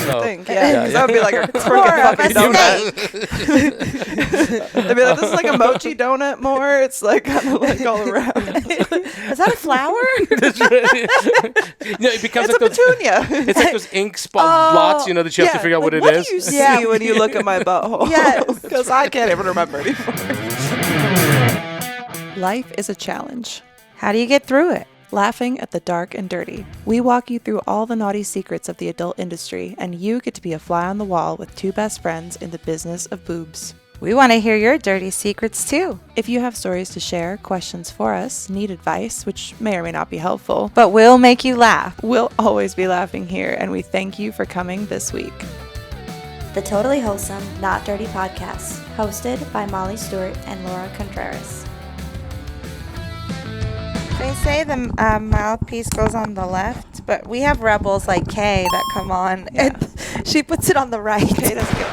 So, think. Yeah, that would be like a freaking fucking donut. They'd be like, this is like a mochi donut more. It's like kind of like all around. Is that a flower? It becomes It's like a petunia. It's like those ink spot blots, that you have to figure out what it is. What do you see when you look at my butthole? Yes. Because I can't even remember anymore. Life is a challenge. How do you get through it? Laughing at the dark and dirty. We walk you through all the naughty secrets of the adult industry, and you get to be a fly on the wall with two best friends in the business of boobs. We want to hear your dirty secrets too. If you have stories to share, questions for us, need advice, which may or may not be helpful, But we'll make you laugh. we'll always be laughing here, and we thank you for coming this week. The Totally Wholesome, Not Dirty podcast, hosted by Molly Stewart and Laura Contreras. They say the mouthpiece goes on the left, but we have rebels like Kay that come on, and she puts it on the right. Kay doesn't get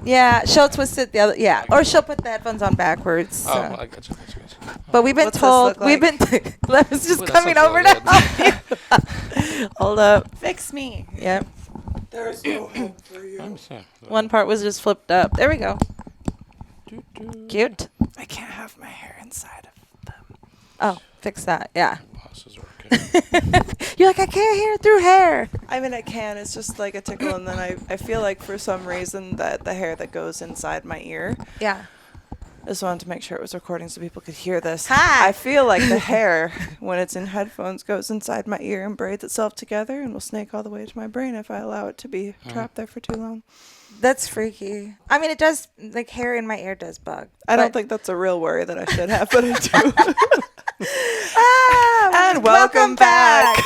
Yeah, she'll twist it the other. Yeah, or she'll put the headphones on backwards. Oh, I gotcha. But we've been What's this told. look We've like? been. Lemon's just Ooh, that coming sounds over really to help you. Hold up. Fix me. Yep. There's no hope for you. One part was just flipped up. There we go. Cute. I can't have my hair inside of them. Oh, fix that. Yeah. Glasses are okay. You're like, I can't hear through hair. I mean, I can. It's just like a tickle, and then I feel like for some reason that the hair that goes inside my ear. Yeah. I just wanted to make sure it was recording so people could hear this. Hi. I feel like the hair, when it's in headphones, goes inside my ear and braids itself together and will snake all the way to my brain if I allow it to be trapped there for too long. That's freaky. I mean, it does, like, hair in my ear does bug. I don't think that's a real worry that I should have, but I do. And welcome back.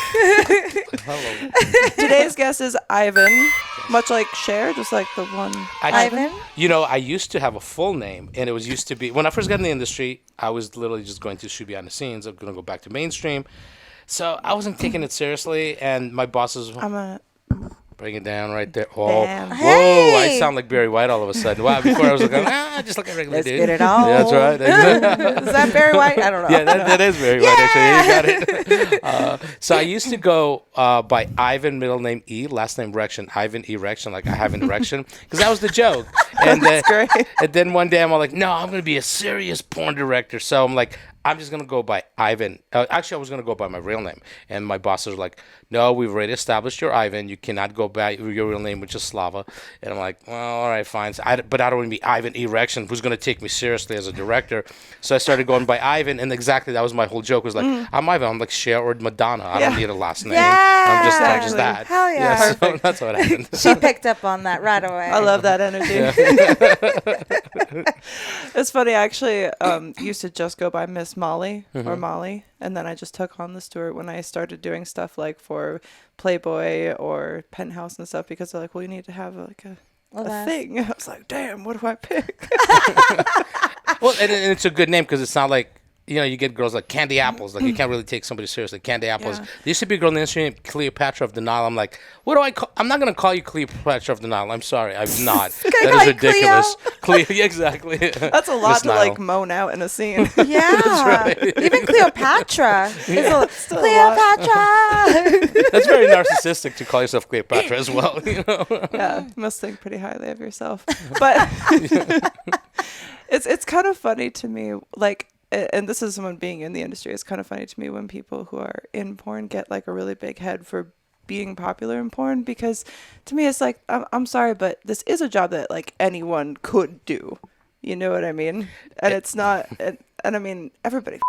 Hello. Today's guest is Ivan, much like Cher, just like the one. Ivan? I used to have a full name, and it was used to be when I first got in the industry. I was literally just going to shoot behind the scenes. I'm going to go back to mainstream, so I wasn't taking it seriously. And my bosses bring it down right there. Oh, Bam. whoa! Hey! I sound like Barry White all of a sudden. Wow! Before I was like, just like a regular Let's dude. get it on. Yeah, that's right. Is that Barry White? I don't know. Yeah, that is Barry White, actually. You got it. So I used to go by Ivan, middle name E, last name Erection. Ivan Erection, like I have an erection. Because that was the joke. And That's great. And then one day I'm all like, no, I'm going to be a serious porn director. So I'm like, I'm just going to go by Ivan. Actually, I was going to go by my real name. And my bosses were like, no, we've already established you're Ivan. You cannot go by your real name, which is Slava. And I'm like, well, all right, fine. But I don't want to be Ivan Erection. Who's going to take me seriously as a director? So I started going by Ivan. And exactly that was my whole joke. Was like, I'm Ivan. I'm like Cher or Madonna. I don't need a last name. Yeah. I'm just that. Hell yeah. So that's what happened. She picked up on that right away. I love that energy. It's funny. I actually used to just go by Miss Molly or Molly, and then I just took on the Stewart when I started doing stuff like for Playboy or Penthouse and stuff because they're like, well, you need to have like a thing. I was like, damn, what do I pick? Well, and it's a good name because it's not like, you get girls like Candy Apples. Like, you can't really take somebody seriously. Candy Apples. Yeah. There used to be a girl in the industry named Cleopatra of the Nile. I'm like, what do I call? I'm not going to call you Cleopatra of the Nile. I'm sorry. I'm not. That is ridiculous. Cleo, exactly. That's a lot Miss to Nile. like moan out in a scene. Yeah. Even Cleopatra. Still a Cleopatra. That's very narcissistic to call yourself Cleopatra as well. Yeah, you must think pretty highly of yourself. But it's kind of funny to me, like, and this is someone being in the industry, it's kind of funny to me when people who are in porn get like a really big head for being popular in porn, because to me it's like, I'm sorry, but this is a job that like anyone could do. You know what I mean? And it's not, and I mean, everybody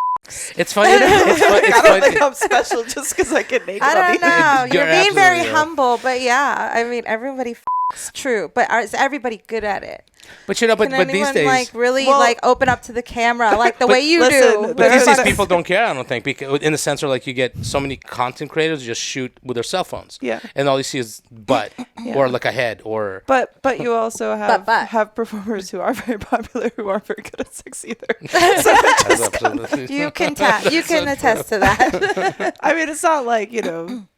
It's funny. It's I don't funny. think I'm special just because I get naked I on don't the know. You're You're being very absolutely right. humble, but yeah, I mean, everybody true. But is everybody good at it? But but Can anyone these days, like really Well- like open up to the camera like the way you listen, do? but these There's- days people don't care. I don't think, because in the sense of like you get so many content creators just shoot with their cell phones. Yeah. And all you see is butt or like a head or. But you also have But. have performers who are very popular who aren't very good at sex either. That's absolutely- You can attest to that. I mean, it's not like,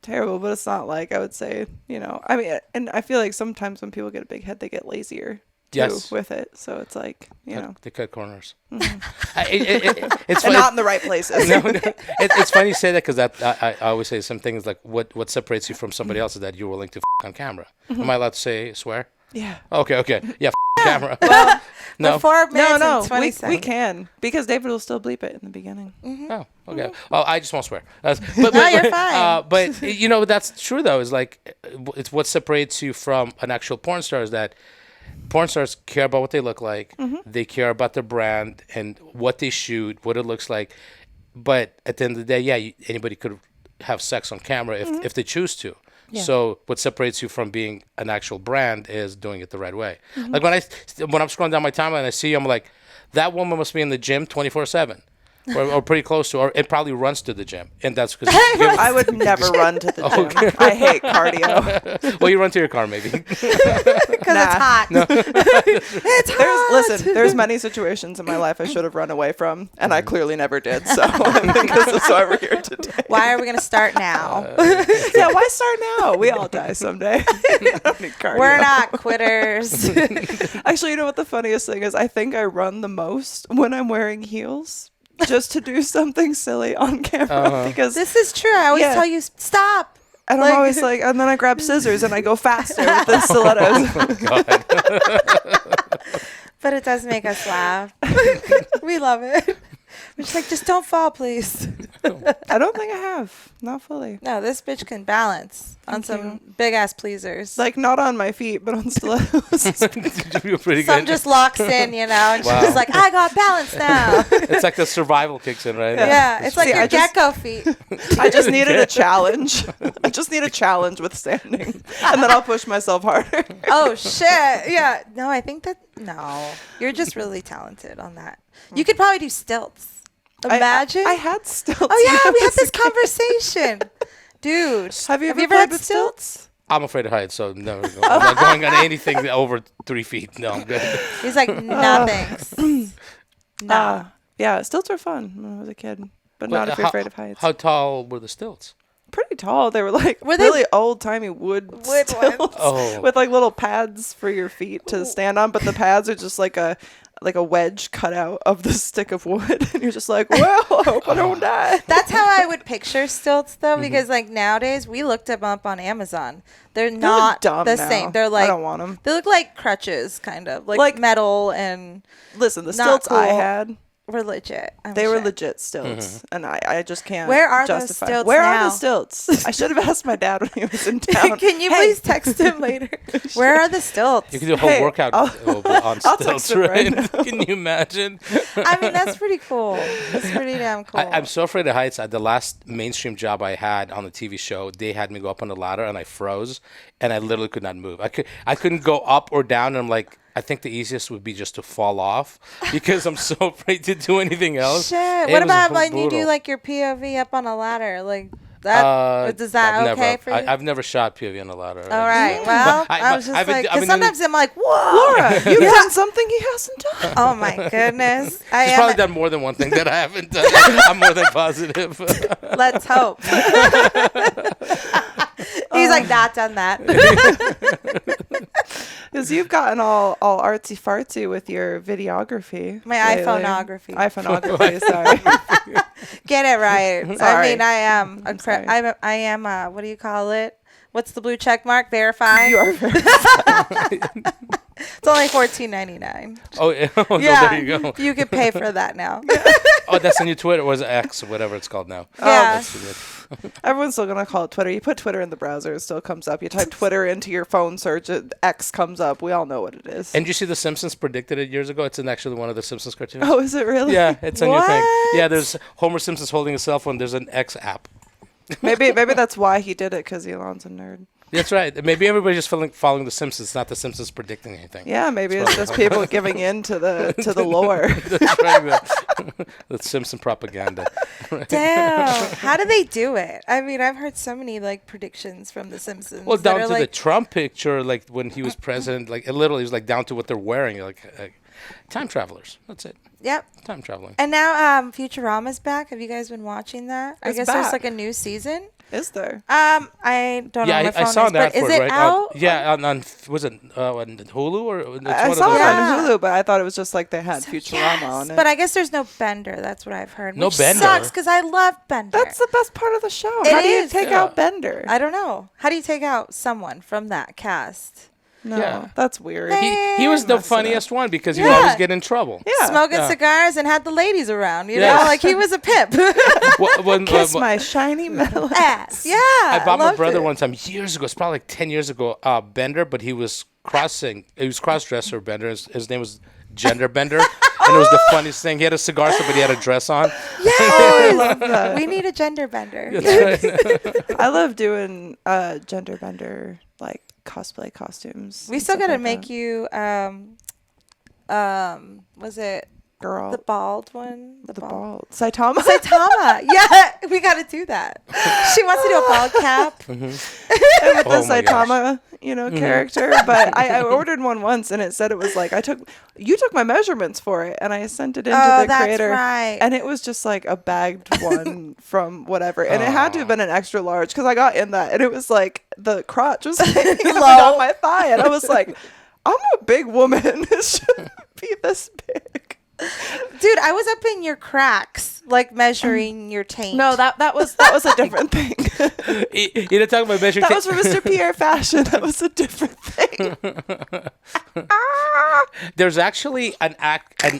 terrible, but it's not like, I would say, I mean, and I feel like sometimes when people get a big head, they get lazier. too, Yes. with it. So it's like, They cut corners. Mhm. It's and funny. not in the right places. No. It's funny you say that because I always say some things like what separates you from somebody else is that you're willing to on camera. Am I allowed to say swear? Yeah. Okay. Yeah. Camera. Well, No. 4 minutes no, and 20 we seconds. can because David will still bleep it in the beginning. Oh, okay. Well, I just won't swear. But No, you're fine. But that's true though. Is like it's what separates you from an actual porn star is that porn stars care about what they look like. They care about their brand and what they shoot, what it looks like. But at the end of the day, yeah, anybody could have sex on camera if they choose to. Yeah. So what separates you from being an actual brand is doing it the right way. Like when I'm scrolling down my timeline, I see I'm like, that woman must be in the gym 24/7. Or pretty close to, or it probably runs to the gym, and that's because I would never run to the gym. I hate cardio. well, you run to your car maybe. Because it's hot. It's hot. There's many situations in my life I should have run away from, and I clearly never did. So I think this is why we're here today. Why are we going to start now? Yeah, why start now? We all die someday. I don't need cardio. We're not quitters. Actually, you know what the funniest thing is? I think I run the most when I'm wearing heels. Just to do something silly on camera because This is true. I always tell you, stop. and I'm always like, and then I grab scissors and I go faster with the stilettos. But it does make us laugh. We love it. We're just like, just don't fall, please. I don't think I have, not fully. No, this bitch can balance on some big ass pleasers. Like not on my feet, but on stilettos. You're pretty Some good. just locks in, and Wow. she's just like, I got balance now. It's like the survival kicks in, right? Yeah, it's like See, your I just- gecko feet. I just needed a challenge. I just need a challenge with standing, and then I'll push myself harder. Oh shit! Yeah, no, I think no, you're just really talented on that. You could probably do stilts. Imagine. I had stilts. Oh yeah, when we I had was a this kid. conversation, dude. Have you ever had played with stilts? stilts? I'm afraid of heights, so no. I'm not going on anything over 3 feet. No, I'm good. He's like, no thanks. No. Yeah, stilts were fun when I was a kid, but not if you're afraid of heights. How tall were the stilts? Pretty tall. They were like Were they- really old timey wood stilts Oh. with like little pads for your feet to stand on, but the pads are just like a wedge cut out of the stick of wood, and you're just like, well, I hope I don't die. That's how I would picture stilts, though, because like nowadays we looked them up on Amazon. They're not dumb the now. same. They're I like don't want them. They look like crutches, kind of like Like- metal, and Listen, the Not stilts I cool. had, were legit. they were sure. legit stilts, and I just can't. Where are those justify. stilts Where are now? the stilts? I should have asked my dad when he was in town. Can you Hey, please text him later? Where are the stilts? You can do a whole Hey, workout I'll on text stilts, him right right? now. Can you imagine? I mean, that's pretty cool. That's pretty damn cool. I'm so afraid of heights. The last mainstream job I had on the TV show, they had me go up on the ladder, and I froze, and I literally could not move. I couldn't go up or down, and I'm like, I think the easiest would be just to fall off because I'm so afraid to do anything else. Shit. It What was about when you do brutal. like your POV up on a ladder? Like that? Is that I've okay never, for you? I've never shot POV on a ladder. All right. Well, I was just I've been- like, I've because been sometimes I'm like, whoa. Laura, you've done something he hasn't done. Oh my goodness. I She's am. probably done more than one thing that I haven't done. I'm more than positive. Let's hope. He's like, not done that. Because you've gotten all artsy fartsy with your videography. My lately. iPhoneography. iPhoneography, sorry. Get it right. I Sorry. mean, I am. sorry. I am. What do you call it? What's the blue check mark? Verified. You are very It's only $14.99. Oh, yeah. So Yeah, there you go. you can pay for that now. Oh, that's the new Twitter. Or is it X, whatever it's called now? Yeah. That's good. Everyone's still gonna call it Twitter. You put Twitter in the browser, it still comes up. You type Twitter into your phone search, X comes up. We all know what it is. And you see The Simpsons predicted it years ago? It's in actually one of the Simpsons cartoons. Oh, is it really? Yeah, it's a new thing. What? Yeah, there's Homer Simpson's holding a cell phone. There's an X app. Maybe that's why he did it, because Elon's a nerd. That's right. Maybe everybody's just following The Simpsons, not The Simpsons predicting anything. Yeah, maybe it's just people giving in to the lore. That's right. The Simpson propaganda. Damn. How do they do it? I mean, I've heard so many like predictions from The Simpsons. Well, that down are, to the like, Trump picture, like when he was president, like it literally was like down to what they're wearing. Like time travelers. That's it. Yep. Time traveling. And now Futurama's back. Have you guys been watching that? I It's guess there's back. like a new season. Is there? I don't know. Yeah, My phone I saw is, that but for is it right? out? Yeah, on was it on Hulu or it's I one of saw those? it Yeah. on Hulu, but I thought it was just like they had Futurama Yes, on it. but I guess there's no Bender. That's what I've heard. No which Bender? sucks because I love Bender. That's the best part of the show. It How do you is. take out Bender? I don't know. How do you take out someone from that cast? No, Yeah. that's weird. He was the Mess it funniest one because he Yeah. would always get in trouble. Yeah. Smoking Yeah. cigars and had the ladies around. You Yeah. know, like he was a pimp. Kiss my shiny metal Ass. Yeah. I bought my loved brother it. one time years ago. It's probably like 10 years ago. Bender, but he was cross-dresser Bender. His name was Gender Bender, and it was the funniest thing. He had a cigar, but he had a dress on. Yes. love that. We need a gender bender. That's right. I love doing gender bender like cosplay costumes. We and still stuff gotta like make that. you was it girl the bald one? the bald Saitama. Saitama. Yeah, we gotta do that. She wants to do a bald cap. with Oh the my gosh. Saitama, character. But I ordered one once, and it said it was like you took my measurements for it, and I sent it into Oh, the that's creator, right. and it was just like a bagged one from whatever, and it had to have been an extra large because I got in that, and it was like the crotch was hanging on my thigh, and I was like, I'm a big woman. It shouldn't be this big. Dude, I was up in your cracks, like measuring your taint. No, that was a different thing. You didn't talk about measuring. That was for Mr. Pierre Fashion. That was a different thing. There's actually an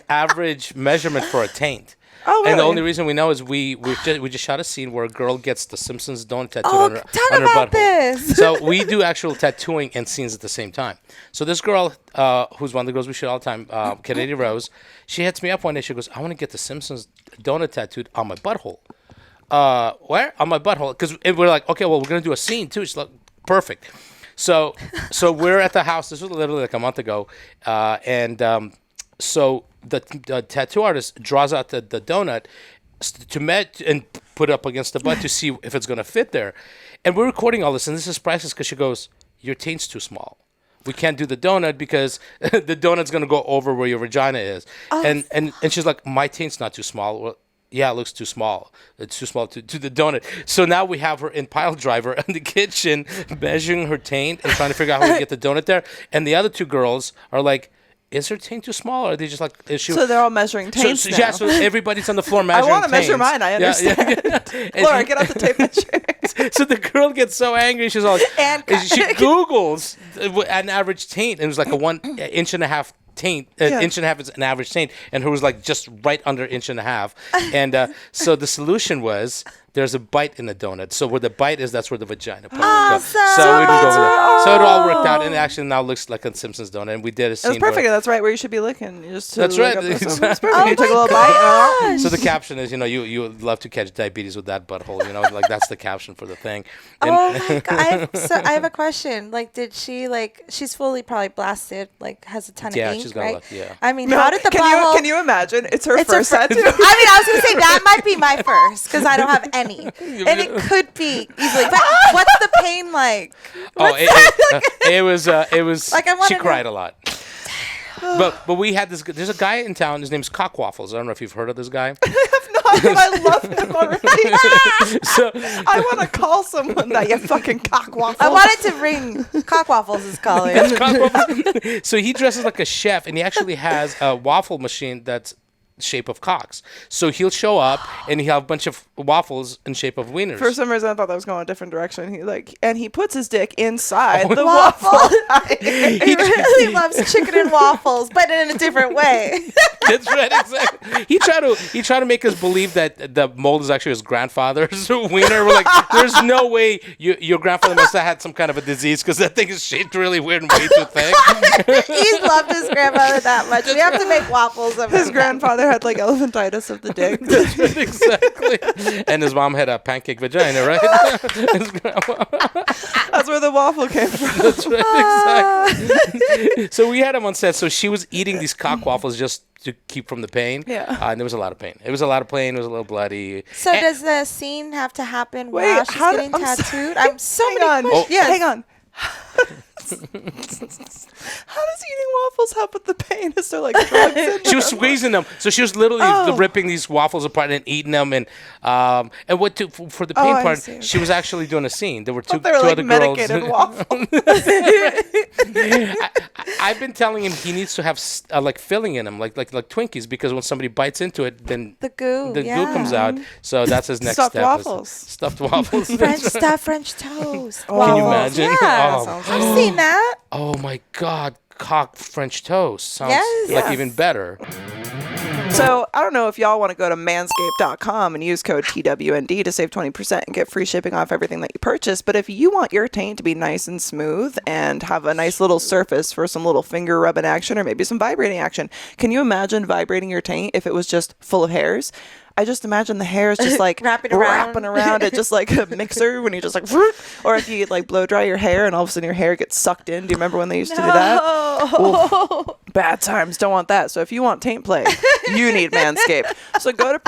average measurement for a taint. Oh, And the really? only reason we know is we just shot a scene where a girl gets the Simpsons donut tattooed Oh, on her talk about butthole. this. So we do actual tattooing and scenes at the same time. So this girl, who's one of the girls we shoot all the time, Kennedy Rose, she hits me up one day. She goes, "I want to get the Simpsons donut tattooed on my butthole." Where? On my butthole? Because we're like, okay, well, we're gonna do a scene too. She's like, perfect. So we're at the house. This was literally like a month ago, so the tattoo artist draws out the donut and put it up against the butt to see if it's gonna fit there. And we're recording all this, and this is priceless because she goes, "Your taint's too small. We can't do the donut because the donut's gonna go over where your vagina is." And she's like, "My taint's not too small." Well, yeah, it looks too small. It's too small to the donut. So now we have her in pile driver in the kitchen measuring her taint and trying to figure out how to get the donut there. And the other two girls are like, "Is her taint too small?" Or are they just like, "Is she?" So they're all measuring taints now. Yeah, so everybody's on the floor measuring I want to measure taints. mine. I understand. And Laura, get out the tape measure. so the girl gets so angry. She's all like, And she Googles an average taint. And it was like a 1.5 inch taint. Yeah. Inch and a half is an average taint. And her was like just right under 1.5 inches. And so the solution was there's a bite in the donut. So where the bite is, that's where the vagina part would go. So we didn't go over there. So it all worked out. And it actually now looks like a Simpsons donut. And we did a scene. That's perfect. where- That's right where you should be looking. You just That's look right. up this one. Exactly. It's perfect. Oh You take a my little bite. gosh. So the caption is, you would love to catch diabetes with that butthole, like that's the caption for the thing. And Oh my god! I have a question. Like, did she she's fully probably blasted? Like, has a ton Yeah, of ink, she's got a right? lot, yeah. I mean, how did the can butthole? Can you imagine? It's her It's her first fir- tattoo. I was gonna say that might be my first because I don't have any, and it could be easily. But what's the pain like? it was Like, I wanna she know. cried a lot. But we had this. There's a guy in town. His name's Cock Waffles. I don't know if you've heard of this guy. I love him already. So I want to call someone that, you fucking cockwaffle. I wanted to ring Cockwaffles is calling. so he dresses like a chef, and he actually has a waffle machine that's shape of cocks. So he'll show up and he'll have a bunch of waffles in shape of wieners. For some reason, I thought that was going a different direction. He puts his dick inside the Waffle. waffle. He really loves chicken and waffles, but in a different way. That's right, exactly. He tried to make us believe that the mold is actually his grandfather's wiener. We're like, there's no way your grandfather must have had some kind of a disease because that thing is shaped really weird and way too thick. He loved his grandmother that much. We have to make waffles of His him. grandfather had like elephantitis of the dick. Exactly. And his mom had a pancake vagina, right? His grandma. That's where the waffle came from. That's right, exactly. So we had him on set. So she was eating these cock waffles just to keep from the pain. Yeah. And there was a lot of pain. It was a lot of pain. It was a little bloody. So And- does the scene have to happen Wait, while she's how getting I'm tattooed? sorry. I'm so Hang many on. questions. Yes. Hang on. How does eating waffles help with the pain? Is there like drugs in She was them? squeezing them, so she was literally Oh. ripping these waffles apart and eating them. And what for the pain I part, see. she was actually doing a scene. There were two They were like other girls. medicated waffles. I've been telling him he needs to have like filling in them, like Twinkies, because when somebody bites into it, then The goo. the goo comes out. So that's his next Stuffed step. waffles. Stuffed waffles. French stuff, French toast. Can you Waffles. imagine? Yeah. Oh. I've seen that. Oh my God, cock French toast sounds Yes. like Yes. even better. So I don't know if y'all want to go to manscaped.com and use code TWND to save 20% and get free shipping off everything that you purchase. But if you want your taint to be nice and smooth and have a nice little surface for some little finger rubbing action or maybe some vibrating action, can you imagine vibrating your taint if it was just full of hairs? I just imagine the hairs just like Wrapping around. wrapping around it, just like a mixer when you just like, vroom. Or if you like blow dry your hair and all of a sudden your hair gets sucked in. Do you remember when they used to do that? Oh. Bad times. Don't want that. So if you want taint play, you need Manscaped. So go to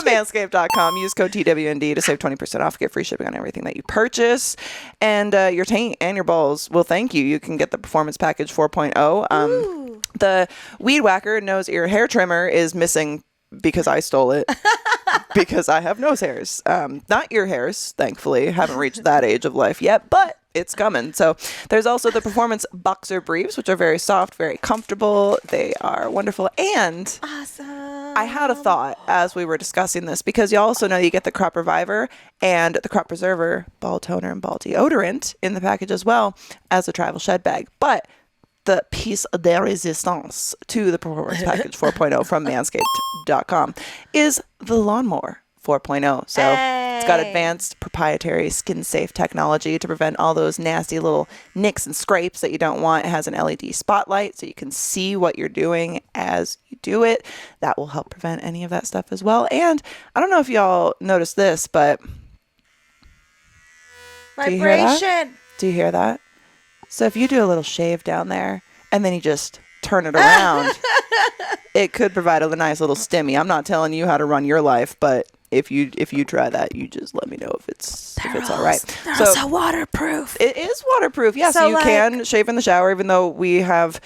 manscaped.com. Use code TWND to save 20% off. Get free shipping on everything that you purchase, and your taint and your balls will thank you. You can get the Performance Package 4.0. The Weed Whacker nose ear hair trimmer is missing because I stole it. Because I have nose hairs, not ear hairs, thankfully. Haven't reached that age of life yet, but it's coming. So there's also the Performance Boxer Briefs, which are very soft, very comfortable. They are wonderful. And Awesome. I had a thought as we were discussing this, because you also know you get the Crop Reviver and the Crop Preserver ball toner and ball deodorant in the package as well as a travel shed bag. But the piece de resistance to the Performance Package 4.0 from manscaped.com is the Lawnmower 4.0. So it's got advanced proprietary skin safe technology to prevent all those nasty little nicks and scrapes that you don't want. It has an LED spotlight so you can see what you're doing as you do it. That will help prevent any of that stuff as well. And I don't know if y'all noticed this, but do you hear that? Vibration. Do you hear that? So if you do a little shave down there and then you just turn it around, it could provide a nice little stimmy. I'm not telling you how to run your life, but if you try that, you just let me know if it's all right. They're also waterproof. It is waterproof. Yes, So, you can shave in the shower, even though we have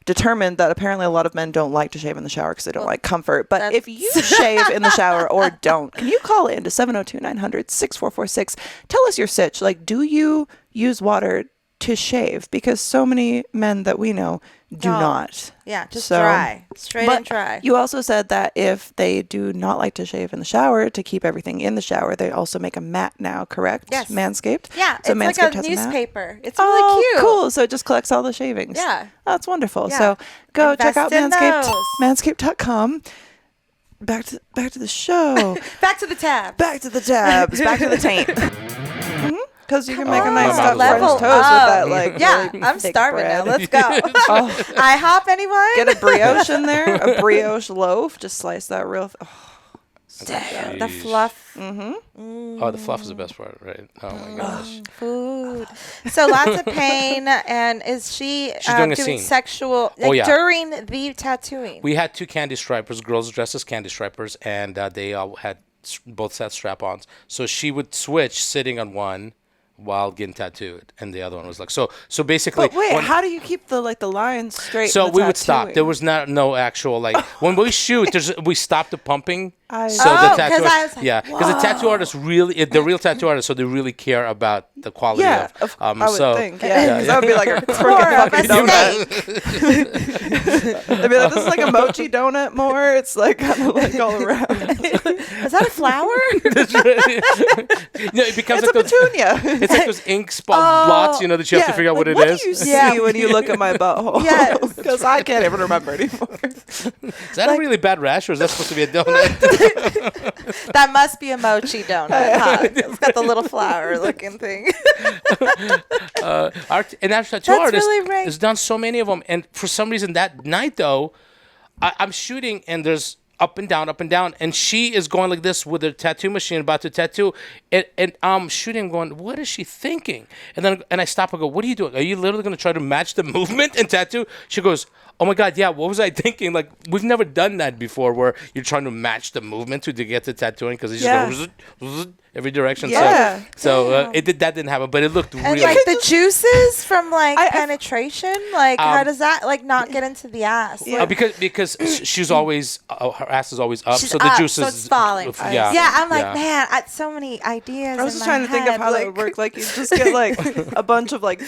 determined that apparently a lot of men don't like to shave in the shower because they don't like comfort. But if you shave in the shower or don't, can you call in to 702-900-6446? Tell us your sitch. Like, do you use water to shave? Because so many men that we know do not. Yeah, just So- dry. Straight But and dry. you also said that if they do not like to shave in the shower, to keep everything in the shower, they also make a mat now, correct? Yes. Manscaped? Yeah, So it's Manscaped like a has mat? newspaper. It's Oh, really cute. cool. So it just collects all the shavings. Yeah. That's wonderful. Yeah. So go check out Invest in Manscaped. those. Manscaped.com. Back to the show. Back to the tab. Back to the tabs. Back to the taint. Because you can make a nice on. stuffed Level French toast with up. that, like, Yeah, really I'm thick starving bread. now. Let's go. IHOP, anyone? Get a brioche in there, a brioche loaf. Just slice that real. Damn, the fluff. Oh, the fluff is the best part, right? Oh my gosh. Food. So lots of pain. And is she She's doing a doing scene. sexual Oh, yeah. during the tattooing? We had two candy stripers, girls dressed as candy stripers, and they all had both sets strap-ons. So she would switch sitting on one while getting tattooed, and the other one was like so basically. But wait, when- how do you keep the lines straight? So in the we would stop. tattooing? There was no actual like when we shoot. We stop the pumping. I- So Oh, the 'cause tattoo, I was like, yeah, because the tattoo artists really, the real tattoo artists, so they really care about the quality Yeah, of. I would so think. Yeah, 'cause that would be like a More freaking of a fucking donut. snake. They'd be like, this is like a mochi donut more. It's like kind of like all around. Is that a flower? it becomes It's like a those, petunia. it's like those ink blots, that you have to figure out like, what it what is. do you see Yeah. when you look at my butthole? Yes. Because I can't even remember anymore. Is that a really bad rash, or is that supposed to be a donut? That must be a mochi donut. Huh? It's got the little flower looking thing. Our tattoo That's artist really right. has done so many of them, and for some reason that night though, I'm shooting and there's up and down, and she is going like this with her tattoo machine about to tattoo, and I'm shooting going, what is she thinking? And I stop and go, what are you doing? Are you literally going to try to match the movement and tattoo? She goes, oh my God, yeah, what was I thinking? Like, we've never done that before where you're trying to match the movement to get the tattooing because it's just Yeah. go, zzz, zzz. every direction. Yeah. So that didn't happen, but it looked And really. like the juices from like I- penetration, like how does that like not get into the ass? Yeah. Because she's always her ass is always up, She's so the up, juices. so it's falling. Yeah. Yeah, I'm like, Yeah. man, I had so many ideas. I was in just my trying to think of head, how that like- would work. Like you just get like a bunch of like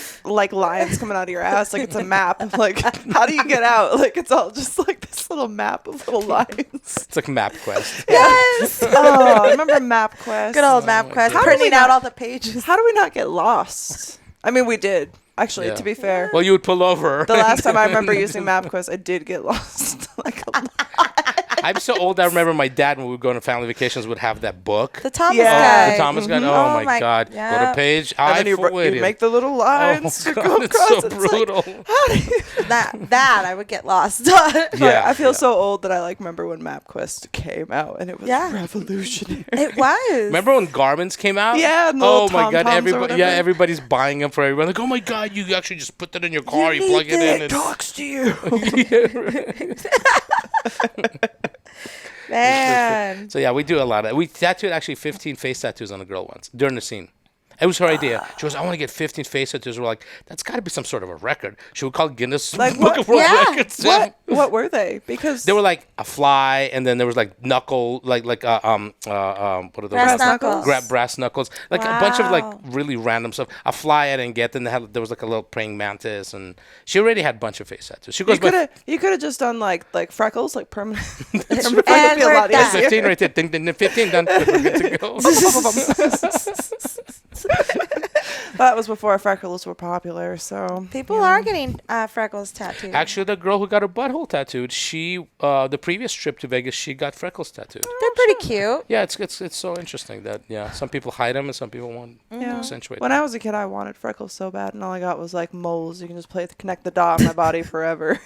lines coming out of your ass, like it's a map. Like how do you get out? Like it's all just like this little map of little lines. It's like MapQuest. Yes. Oh, I remember MapQuest. Good old MapQuest, How did we printing out not- all the pages. How do we not get lost? I mean, we did actually. Yeah. To be fair, Well, you would pull over. the last time I remember using MapQuest, I did get lost. Like a lot. I'm so old. I remember my dad, when we would go on family vacations, would have that book. The Thomas Yeah. guy. The Thomas guide. Mhm. Oh my God! Go yeah. to page. And then you make the little lines. Oh to God, go it's across. so It's like, brutal. that I would get lost. Yeah. I feel so old that I like remember when MapQuest came out and it was Yeah. revolutionary. It was. Remember when Garmin's came out? Yeah, and the Oh little my God! tom-toms or Everybody, whatever. everybody's buying them for everyone. Like, oh my God! You actually just put that in your car. You, plug it in. It talks to you. Man. So yeah, we do a lot of. We tattooed actually 15 face tattoos on a girl once during the scene. It was her idea. She goes, "I want to get 15 face tattoos." We're like, "That's got to be some sort of a record." Should we call it Guinness Like Book what? of World Yeah. Records? What were they? Because They were like a fly, and then there was like knuckle, like what are those? Brass Brass knuckles? knuckles. Brass knuckles, like a bunch of like Wow. really random stuff. A fly I didn't get. Then there was like a little praying mantis, and she already had a bunch of face tattoos. She goes, you could have just done like freckles, like permanent. Freckles And would be a we're lot done. easier. 15 right there. Ding, ding, ding, 15 done. We're good to go. That was before freckles were popular, so People are getting freckles tattooed. Actually, the girl who got her butthole tattooed, she the previous trip to Vegas, she got freckles tattooed. They're pretty cute. Yeah, it's so interesting that some people hide them and some people want to yeah. accentuate. When them. I was a kid, I wanted freckles so bad, and all I got was like moles. You can just connect the dot on my body forever.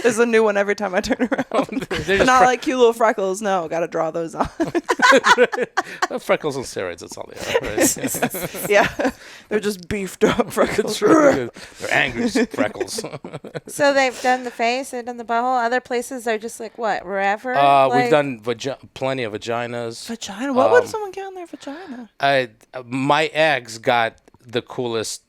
There's a new one every time I turn around. They're But not just like cute little freckles. No, got to draw those on. freckles on steroids. That's all they are. Right? Yeah, they're just beefed up It's freckles. really good. They're angry freckles. So they've done the face, they've done the butthole. Other places are just like what, wherever. We've done plenty of vaginas. Vagina. What would someone get on their vagina? My ex got the coolest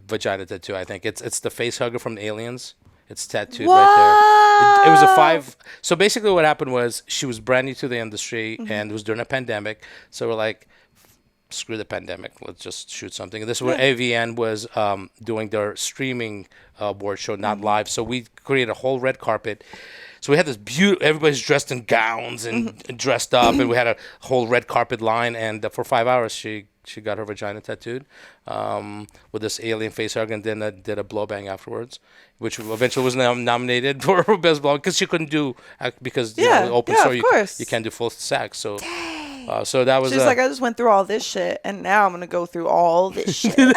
vagina tattoo. I think it's the face hugger from Aliens. It's tattooed right there. It was a 5. So basically, what happened was she was brand new to the industry, and it was during a pandemic. So we're like, screw the pandemic. Let's just shoot something. And this is where AVN was doing their streaming award show, not live. So we created a whole red carpet. So we had this beautiful. Everybody's dressed in gowns and dressed up, and we had a whole red carpet line. And for 5 hours, she got her vagina tattooed with this alien face hug, and then did a blow bang afterwards, which eventually was nominated for best blow because she couldn't do because open yeah, source of course. you can't do full sex. So so that was She's like, I just went through all this shit, and now I'm gonna go through all this shit. well,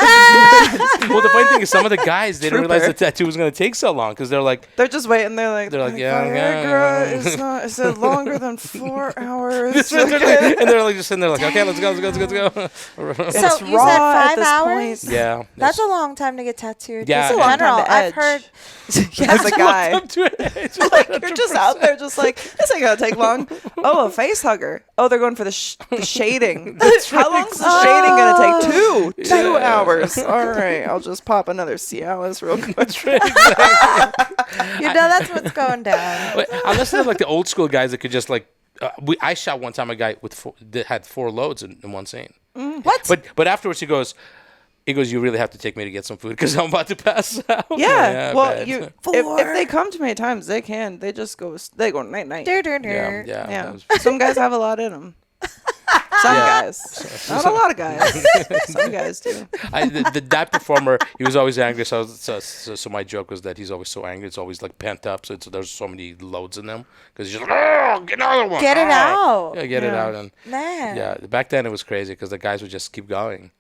the funny thing is some of the guys they didn't realize the Trooper. tattoo was gonna take so long because they're like. They're just waiting. They're like, yeah, Viagra is not. Is it longer than 4 hours? and they're like just sitting there like, okay, let's go. So It's you said raw at 5 this hours? point. Yeah, That's a long time to get tattooed. Yeah, Just in it's a long general, time to I've edge. heard. As a guy, like you're just out there, just like this ain't gonna take long. Oh, a face hugger. Oh, they're going for the shading. How long's the shading gonna take? 2 hours. All right, I'll just pop another Cialis real quick. That's right, exactly. You know that's what's going down. But unless they're like the old school guys that could just like, I shot one time a guy with that had 4 loads in one scene. What? But afterwards he goes, you really have to take me to get some food because I'm about to pass out. Yeah. Well, bad. if they come to me at times, they can. They just go. They go night night. Dur, dur, dur. yeah. Yeah. that was- Some guys have a lot in them. Some Yeah. guys. Not a lot of guys. Some guys do. that performer, he was always angry. So my joke was that he's always so angry. It's always like pent up. So there's so many loads in them because he's just like, oh, get another one. Get it Oh." out. Yeah, get it Yeah. out. And Man. yeah, back then it was crazy because the guys would just keep going.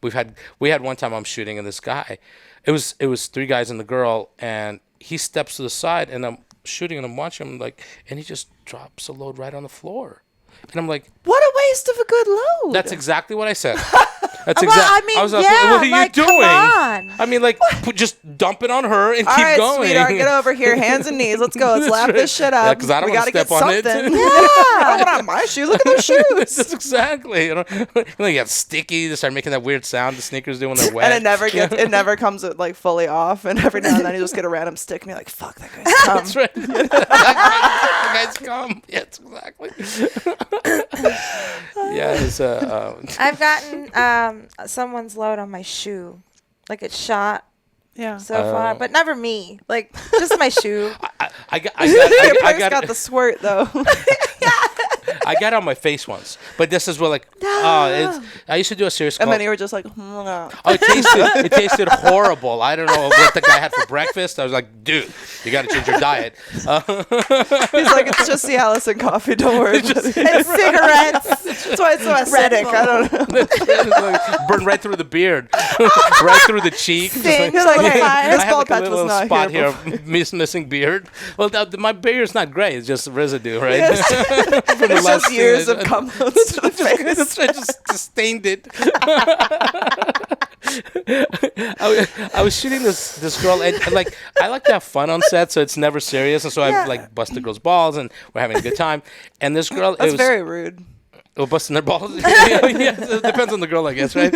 We had one time I'm shooting and this guy, it was 3 guys and the girl, and he steps to the side and I'm shooting and I'm watching him and he just drops a load right on the floor. And I'm like, What a waste of a good load. that's exactly what I said. That's Well, exactly. I mean, I was like, yeah, what are you like, come doing? on. I mean, like, just dump it on her and All keep right, going. sweetheart, get over here, hands and knees. Let's go. Let's That's lap right. this shit Yeah, up. 'cause I don't we wanna gotta get step on it. something. Yeah. I don't want on my shoe. Look at those shoes. That's exactly. You get sticky. They start making that weird sound the sneakers do when they're wet. And it never gets. It never comes like fully off. And every now and then you just get a random stick, and you're like, "Fuck, that guy's cum." That's right. The guys come. Yes, exactly. Yeah, it's I've gotten someone's load on my shoe. Like it's shot Yeah. so far, but never me. Like just my shoe. Your purse got the squirt though. I got it on my face once, but this is what like I used to do a series called. And then you were just like, "Mm." Oh, it tasted horrible. I don't know what the guy had for breakfast. I was like, dude, you got to change your diet. He's like, it's just the Allison coffee. Don't worry about it. And cigarettes. That's why it's so acidic. I don't know. Burned right through the beard, right through the cheek. Just Singed You're like, so hey, fire. this I had bald like a patch was little not spot here here, missing beard. Well, my beard's not gray. It's just residue, right? Yes. From the It's last just years thing. of cum loads to the face. That's right, just stained it. I was shooting this girl, and like I like to have fun on set, so it's never serious, and so I like bust the girl's balls, and we're having a good time. And this girl, That's very rude. Oh, busting their balls. Yeah, it depends on the girl, I guess, right?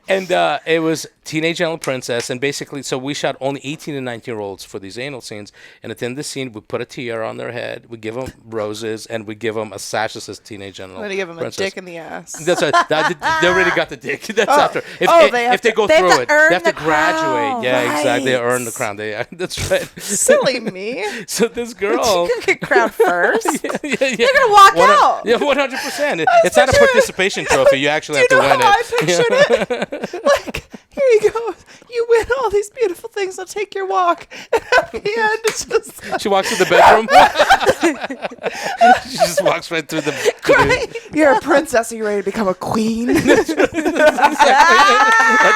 And it was Teenage Anal Princess, and basically, so we shot only 18 and 19-year-olds for these anal scenes, and at the end of the scene, we put a tiara on their head, we give them roses, and we give them a sash that says Teenage Anal I'm gonna give him Princess. a dick in the ass. That's right. They already got the dick. That's after. If they go they have through to it, earn they have to the graduate. crown. Yeah, exactly. They Right. earn the crown. That's right. Silly me. So this girl. You could get crowned first. Yeah. You're gonna walk out. Yeah, 100%. It's not a participation trophy. You actually have to Do you know win how I it. pictured it? Like, here you go. You win all these beautiful things. I'll take your walk. And at the end, it's just like, She walks to the bedroom. She just walks right through the. you're a princess. Are you ready to become a queen? That's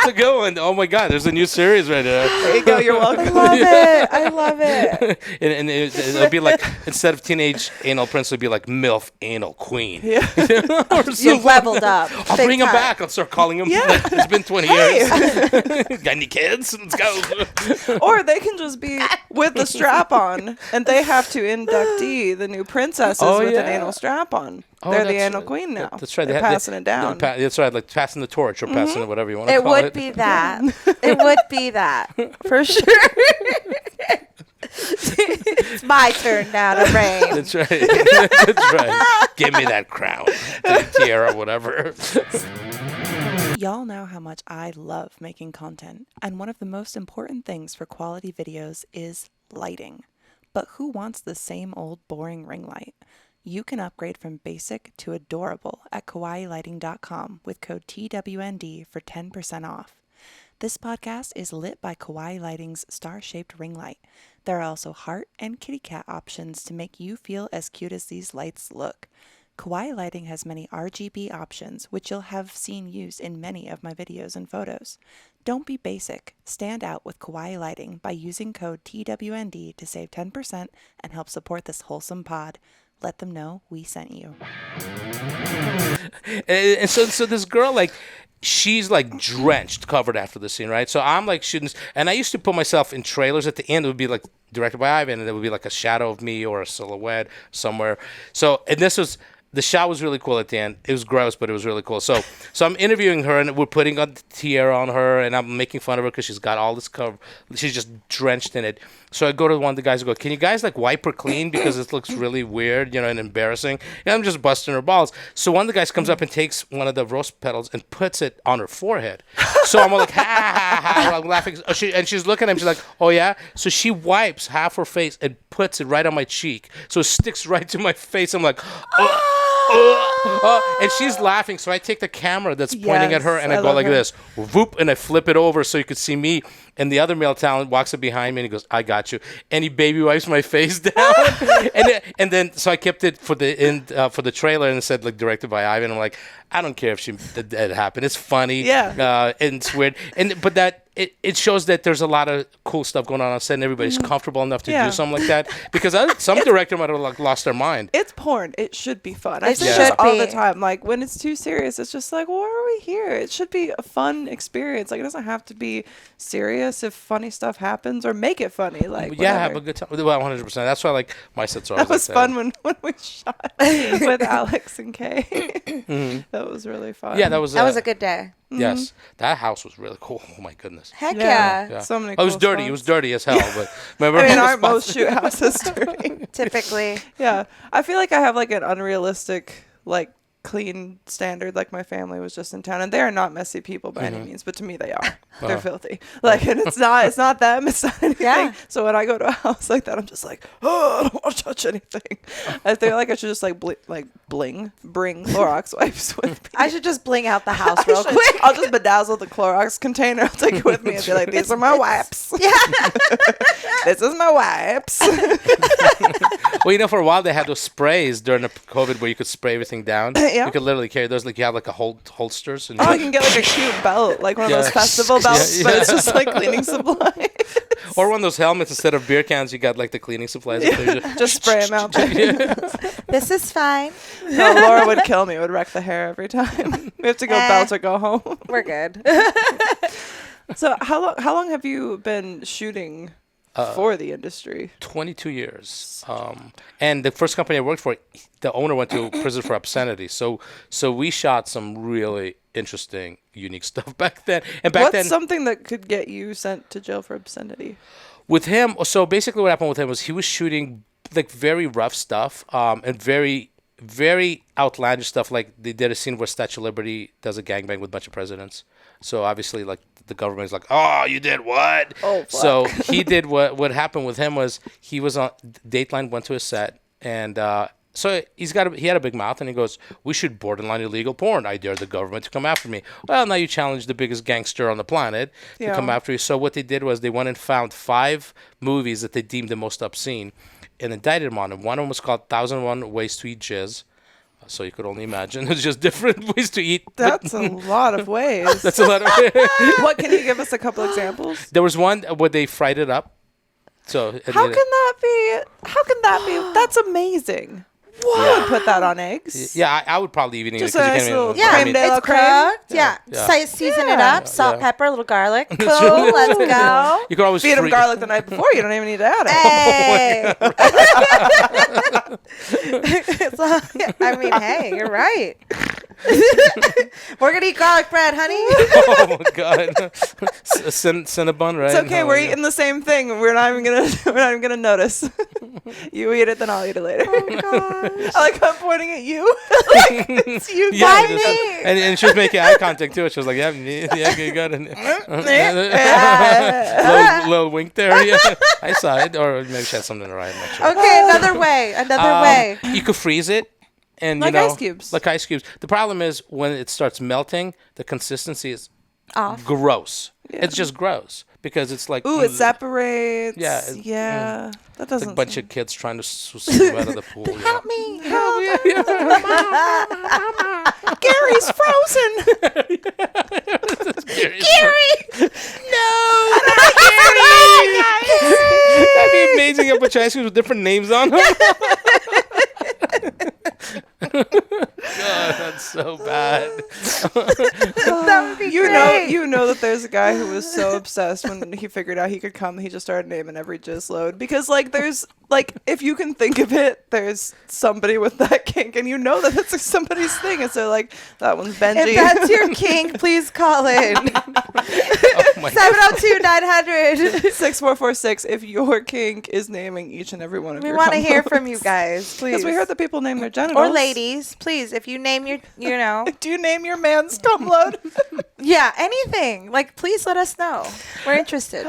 a good one. Oh my God, there's a new series right there. There you go. You're welcome. I love it. And it'll be like, instead of Teenage Anal Prince, it'll be like MILF Anal Queen. Yeah. Or You something. leveled up. I'll Big bring him time. back. I'll start calling him. Yeah. Like, it's been 20 years. Got any kids? Let's go. Or they can just be with the strap on, and they have to inductee the new princesses with an yeah. anal strap on. Oh, They're the that's- anal queen now. That's right. They're passing it down. That's right. Like passing the torch or passing it, whatever you want to It call would it. be that. It would be that. For sure. It's my turn now to reign. That's right. That's right. Give me that crown, the tiara, whatever. Y'all know how much I love making content, and one of the most important things for quality videos is lighting. But who wants the same old boring ring light? You can upgrade from basic to adorable at kawaiilighting.com with code TWND for 10% off. This podcast is lit by Kawaii Lighting's star-shaped ring light. There are also heart and kitty cat options to make you feel as cute as these lights look. Kawaii Lighting has many RGB options, which you'll have seen used in many of my videos and photos. Don't be basic. Stand out with Kawaii Lighting by using code TWND to save 10% and help support this wholesome pod. Let them know we sent you. And so this girl, like, she's like drenched, covered after the scene, right? So I'm like shooting, and I used to put myself in trailers. At the end, it would be like directed by Ivan, and it would be like a shadow of me or a silhouette somewhere. So, and the shot was really cool at the end. It was gross, but it was really cool. So I'm interviewing her, and we're putting a tiara on her, and I'm making fun of her because she's got all this cover. She's just drenched in it. So I go to one of the guys and go, can you guys like wipe her clean because it looks really weird, and embarrassing. And I'm just busting her balls. So one of the guys comes up and takes one of the rose petals and puts it on her forehead. So I'm all like, ha, ha, ha, I'm laughing. And she's looking at him. She's like, oh, yeah? So she wipes half her face and puts it right on my cheek. So it sticks right to my face. I'm like, and she's laughing. So I take the camera that's pointing at her, and I go like this, whoop, and I flip it over so you could see me. And the other male talent walks up behind me and he goes, I got you. And he baby wipes my face down. and then, so I kept it for the trailer, and it said like directed by Ivan. I'm like, I don't care if that happened. It's funny. Yeah. And it's weird. But that it shows that there's a lot of cool stuff going on set, and everybody's comfortable enough to Yeah. do something like that. Because some director might have like lost their mind. It's porn. It should be fun. I It say should this all be. the time. Like when it's too serious, it's just like, why are we here? It should be a fun experience. Like it doesn't have to be serious if funny stuff happens, or make it funny. Like Yeah, have whatever. a good time. Well, 100%. That's why like my sets are That always was like fun when we shot with Alex and Kay. That was really fun. Yeah, that was That was a good day. yes. That house was really cool. Oh my goodness. Heck Yeah. yeah. So many. It was cool dirty. It was spots. dirty as hell. But remember, I mean, all the our spots- most shoot house is dirty. Typically. Yeah, I feel like I have like an unrealistic like clean standard. Like my family was just in town, and they are not messy people by any means, but to me they are. They're filthy. Like, and it's not them. It's not anything. Yeah. So when I go to a house like that, I'm just like, oh, I don't want to touch anything. I feel like I should just like bring Clorox wipes with me. I should just bling out the house I real should. quick. I'll just bedazzle the Clorox container. I'll take it with me and be like, these are my wipes. Yeah. This is my wipes. Well, for a while they had those sprays during the COVID where you could spray everything down. Yeah. You could literally carry those. Like you have like a holsters. And Oh, you can get like a cute belt, like one of those Yeah. festival belts, Yeah, but yeah. it's just like cleaning supplies. or one of those helmets instead of beer cans. You got like the cleaning supplies. up there. Just spray them out there. This is fine. No, Laura would kill me. Would wreck the hair every time. We have to go belt or go home. We're good. So how long have you been shooting for the industry? 22 years. And the first company I worked for, the owner went to prison for obscenity. So we shot some really interesting, unique stuff back then. And back What's then, something that could get you sent to jail for obscenity? with him, so basically what happened with him was he was shooting like very rough stuff and very, very outlandish stuff. Like they did a scene where Statue of Liberty does a gangbang with a bunch of presidents. So obviously, like the government's like, "Oh, you did what?" Oh, fuck. So he did what. What happened with him was he was on Dateline, went to his set, and so he had a big mouth, and he goes, "We should borderline illegal porn. I dare the government to come after me." Well, now you challenge the biggest gangster on the planet to Yeah. come after you. So what they did was they went and found 5 movies that they deemed the most obscene, and indicted them on them. One of them was called 1001 Ways to Eat Jizz. So you could only imagine. It's just different ways to eat. That's a lot of ways. That's a lot of. What, can you give us a couple examples? There was one where they fried it up. So How can that be? That's amazing. I would put that on eggs. Yeah, I would probably even eat it Just 'cause you a can't nice even- little Yeah, creme de la it's creme. cooked. Yeah. Yeah. Season it Yeah. up. Salt, Yeah. pepper, a little garlic. Cool. Let's go. You could always Feed them free- garlic the night before. You don't even need to add it. Hey. It's all- I mean, hey, you're right. We're gonna eat garlic bread, honey. Oh my god, Cinnabon, right? It's okay. Oh, We're yeah. eating the same thing. We're not even gonna notice. You eat it, then I'll eat it later. Oh gosh. I like how I'm pointing at you. Like, it's you. Yeah, Why it is. me? And she was making eye contact too. She was like, "Yeah, you got it." little wink there. Yeah, I saw it, or maybe she had something to write. I'm not sure. Okay, another way. Another way. You could freeze it, and Like you know, ice cubes. Like ice cubes. The problem is when it starts melting, the consistency is Off. gross. It's just gross because it's like Ooh, it separates. Yeah, Yeah. That doesn't. a bunch of kids trying to swim out of the pool. you know. Help me. Gary's frozen. Gary! No. That'd be amazing. A bunch of ice creams with different names on them. God, that's so bad. That would be You great. know that there's a guy who was so obsessed when he figured out he could come, he just started naming every jizz load because there's if you can think of it, there's somebody with that kink, and you know that it's somebody's thing, and so that one's Benji. If that's your kink, please call in. Oh my 702-900. 6446. If your kink is naming each and every one of We your want to hear combos. from you guys, please. Because we heard that people name their genitals. Or ladies, please. If you name your, Do you name your man's cum load? yeah, anything. Please let us know. We're interested.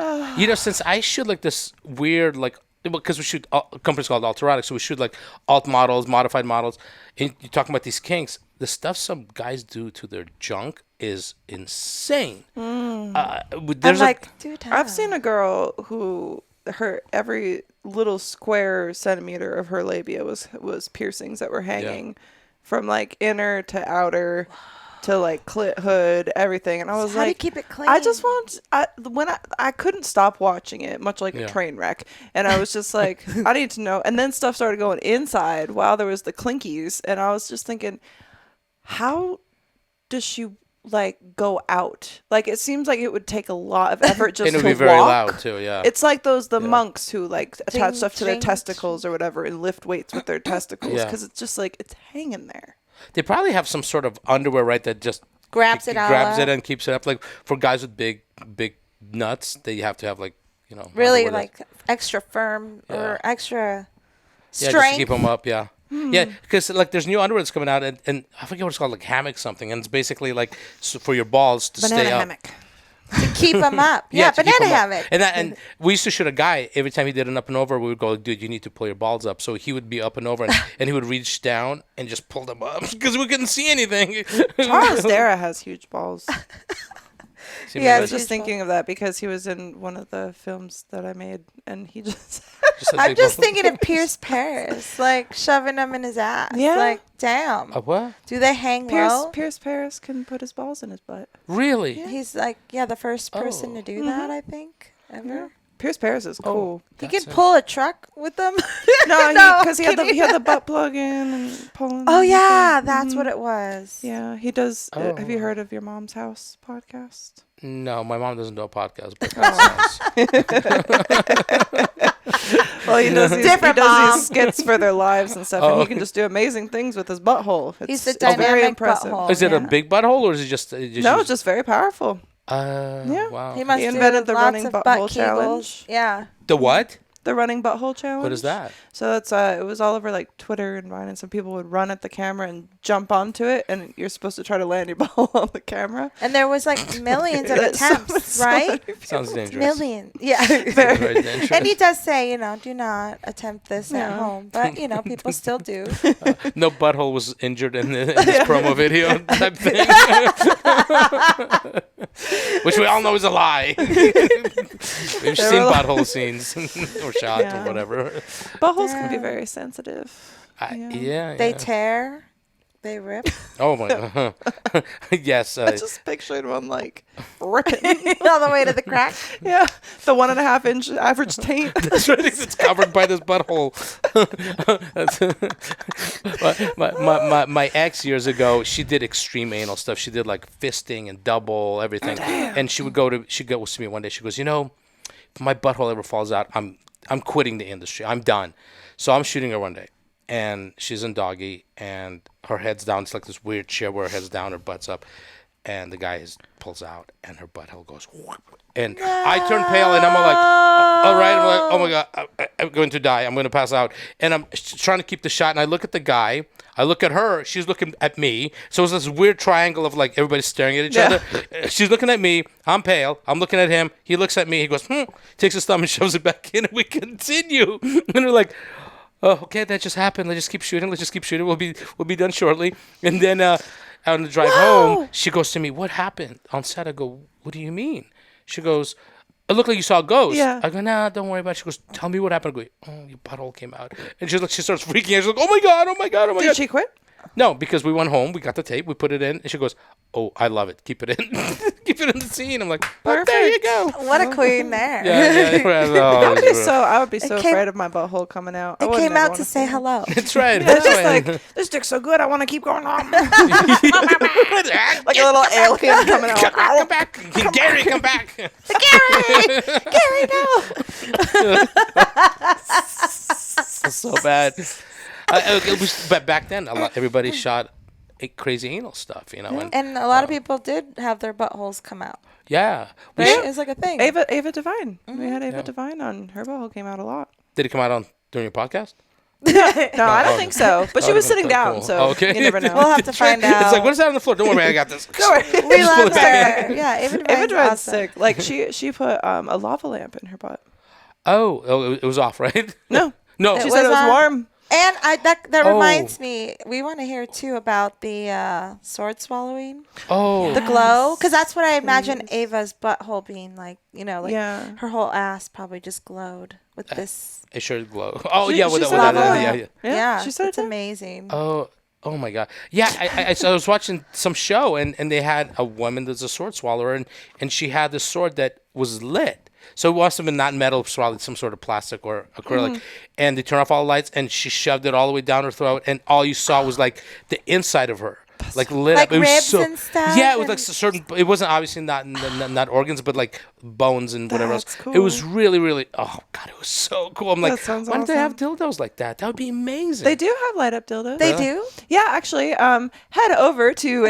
Since I shoot like this weird because we shoot companies called Alterotic, so we shoot like alt models, modified models. And you're talking about these kinks. The stuff some guys do to their junk is insane. There's I'm dude, I've seen a girl who her every little square centimeter of her labia was piercings that were hanging from inner to outer to like clit hood, everything. And I was How do you like, keep it clean? I just want, I couldn't stop watching it, much like Yeah. a train wreck. And I was just like, I need to know. And then stuff started going inside while there was the clinkies. And I was just thinking, how does she like go out? Like, it seems like it would take a lot of effort just And it to would be very walk. loud too. Yeah. It's like the Yeah. monks who like attach Ding, stuff to their ding, testicles or whatever and lift weights with their testicles Yeah. because it's just like it's hanging there. They probably have some sort of underwear, right? That just grabs it all grabs up. it and keeps it up. Like for guys with big nuts, they have to have like Really underwear like extra firm or extra just strength. to keep them up. Yeah. Yeah, because like there's new underwear that's coming out, and I forget what it's called, like hammock something, and it's basically like for your balls to Banana stay up. hammock. to keep them up. Yeah, to keep banana 'em up. hammock. And we used to shoot a guy every time he did an up and over. We would go, dude, you need to pull your balls up. So he would be up and over, and he would reach down and just pull them up because we couldn't see anything. Charles Dara has huge balls. Yeah, I was huge just thinking of that because he was in one of the films that I made, and he just I'm just thinking of Pierce Paris, like shoving them in his ass. Yeah. Like, damn. What? Do they hang low? Pierce Paris can put his balls in his butt. Really? He's like, the first person to do that, I think, ever. Yeah. Pierce Paris is cool. He could pull a truck with them. No, because he had the butt plug in and pulling. Oh yeah, everything. that's what it was. Yeah, he does. Have you Oh. heard of Your Mom's House podcast? No, my mom doesn't do a podcast, but that sounds. Well, he does these, Different mom. these skits for their lives and stuff, and he can just do amazing things with his butthole. He's the It's very dynamic impressive. butthole. Is it a Yeah. big butthole or is it just? No, it's just very powerful. Yeah. Wow. He must He do invented the lots running of butthole butt kegels. challenge. Yeah. The what? The running butthole challenge. What is that? So that's it was all over like Twitter and Vine, and some people would run at the camera and jump onto it, and you're supposed to try to land your butthole on the camera. And there was like millions of That's attempts, so right? Sounds dangerous. Millions. Yeah. Very dangerous. And he does say, do not attempt this at No. home. But, people still do. No butthole was injured in this promo video type thing. Which we all know is a lie. We've seen butthole scenes or shot Yeah. or whatever. Buttholes can be Yeah. very sensitive. Yeah. They tear. They rip. Oh my god. Yes. I just pictured one like ripping. All the way to the crack. Yeah, the 1.5 inch average taint. That's right. It's covered by this butthole. my ex years ago, she did extreme anal stuff. She did like fisting and double everything. And she goes to me one day. She goes, if my butthole ever falls out, I'm quitting the industry. I'm done. So I'm shooting her one day, and she's in doggy, and her head's down. It's like this weird chair where her head's down, her butt's up, and the guy pulls out, and her butthole goes, whoop. And I turn pale, and I'm like, all right. I'm like, oh my god, I'm going to die. I'm going to pass out. And I'm trying to keep the shot, and I look at the guy. I look at her. She's looking at me. So it's this weird triangle of like everybody staring at each other. She's looking at me. I'm pale. I'm looking at him. He looks at me. He goes, takes his thumb and shoves it back in, and we continue. And we're like, oh, okay, that just happened. Let's just keep shooting. Let's just keep shooting. We'll be done shortly. And then on the drive home, she goes to me, what happened on set? I go, what do you mean? She goes, it looked like you saw a ghost. Yeah. I go, nah, don't worry about it. She goes, tell me what happened. I go, oh, your butthole came out. And she starts freaking out. She's like, oh my God, oh my God, oh my God. Did she quit? No, because we went home, we got the tape, we put it in, and she goes, oh, I love it. Keep it in. Keep it in the scene. I'm like, oh, there you go. What a queen there. I would be so It came- afraid of my butthole coming out. I It would came never out wanna to see say it. hello. That's right. It's That's just right. like, this dick's so good, I want to keep going on. Like a little alien coming out. Come back. Gary, come back. Gary, no. That's so bad. But back then, everybody shot crazy anal stuff, And a lot of people did have their buttholes come out. Yeah. Right? It was like a thing. Ava Devine. We had Ava Devine on. Her butthole came out a lot. Did it come out during your podcast? No, I don't think so. But she was sitting down, cool. so Okay. you never know. We'll have to find out. It's like, what is that on the floor? Don't worry, I got this. We love her. Yeah, Ava Ava Devine's Devine's awesome. sick. Like she put a lava lamp in her butt. Oh, it was off, right? No, No. she It said it was was on- warm. And that Oh. reminds me, we want to hear too about the sword swallowing, Oh. the glow, because that's what I imagine Ava's butthole being like. Yeah. Her whole ass probably just glowed with this. It sure glow. Oh, She- yeah. she With said that. it Yeah, did. yeah. Yeah, she said it's it did. amazing. Oh, Oh my god! Yeah, I was watching some show and they had a woman that's a sword swallower and she had this sword that was lit. So it must have been not metal, probably some sort of plastic or acrylic. And they turned off all the lights and she shoved it all the way down her throat and all you saw was like the inside of her. Like lit Like up. It was ribs so, and stuff? Yeah, it was like certain. It wasn't obviously not organs, but like bones and whatever else. That's It was cool. really, really. Oh god, it was so cool. I'm like, That sounds why don't they have dildos like that? That would be amazing. They do have light up dildos. They do? Yeah, actually, head over to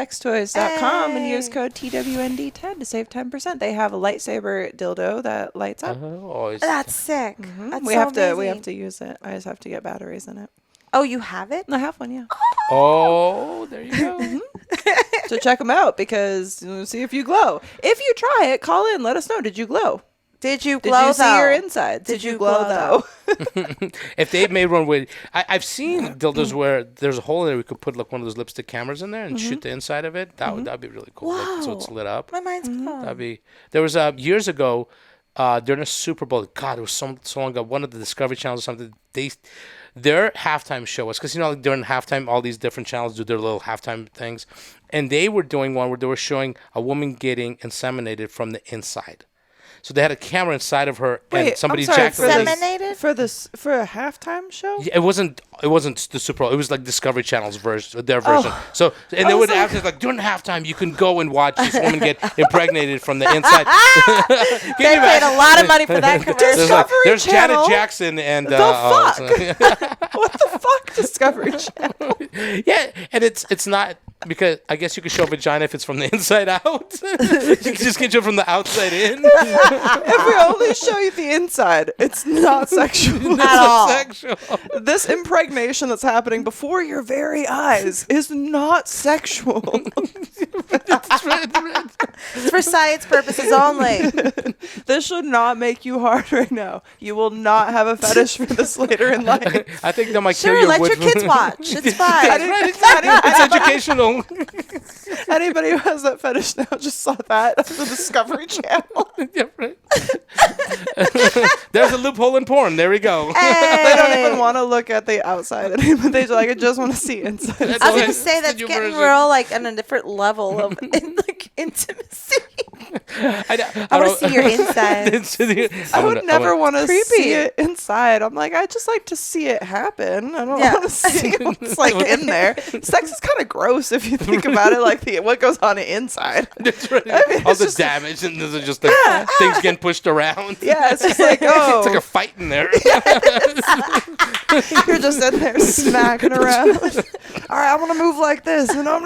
geekysextoys.com and use code TWND10 to save 10%. They have a lightsaber dildo that lights up. Oh, That's sick. Mm-hmm. That's we so have to amazing. use it. I just have to get batteries in it. Oh, you have it? I have one, yeah. oh, there you go. So check them out because see if you glow. If you try it, call in. Let us know. Did you glow? Did you Did glow you see though? your insides? Did you glow though? If they made one with, I've seen dildos where there's a hole in there. We could put like one of those lipstick cameras in there and shoot the inside of it. That'd be really cool. Like, so it's Wow. lit up. My mind's blown. That'd be. There was years ago during a Super Bowl. God, it was so long ago. One of the Discovery channels or something. Their halftime show was because like during halftime all these different channels do their little halftime things, and they were doing one where they were showing a woman getting inseminated from the inside. So they had a camera inside of her, and somebody jacked the lady. Inseminated? For a halftime show? Yeah, it wasn't the Super Bowl. It was like Discovery Channel's version, their version. So and they would after like during halftime you can go and watch this woman get impregnated from the inside. They paid a lot of money for that commercial. There's Channel? Janet Jackson and The fuck? What the fuck, Discovery Channel? yeah, and it's not because I guess you could show vagina if it's from the inside out. You can just get you from the outside in. If we only show you the inside, it's not sexual At all. Sexual. This impregnation that's happening before your very eyes is not sexual. It's for science purposes only. This should not make you hard right now. You will not have a fetish for this later in life. I think that might Sure, kill your let wood- your kids watch. It's fine. It's educational. Anybody who has that fetish now just saw that on the Discovery Channel. Yeah, right. There's a loophole in porn. There we go. They don't even want to look at the outside anymore. They like, I just want to see inside. I was Go going to ahead. say that's Send your getting version. real, like, on a different level of intimacy. I I want to see your inside. I would never want to Creepy. see it inside. I'm like, I just like to see it happen. I don't Yeah. want to see what's like in there. Sex is kind of gross if you think about it. Like what goes on inside. That's right. I mean, All it's the just damage and there's just like things getting pushed around. Yeah, it's just like, oh, It's like a fight in there. you're just in there smacking around. All right, I want to move like this, and I'm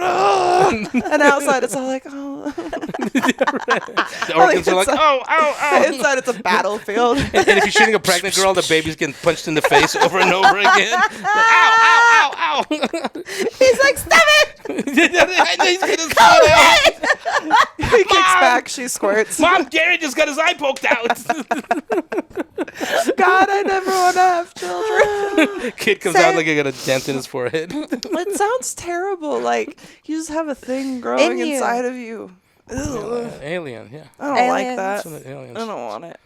and outside it's all like, oh. The organs are like, inside- oh, ow, ow. Inside it's a battlefield. And if you're shooting a pregnant girl, the baby's getting punched in the face over and over again. Ow, ow, ow, ow. He's like, stop it! I know he's getting spit out. He kicks back, she squirts. Mom, Gary just got his eye poked out. God, I never want to have children. Kid comes out like he got a dent in his forehead. It sounds terrible. Like you just have a thing growing In you. inside of you. Ugh. Alien, yeah. I don't like Aliens. that. Some aliens. I don't want it.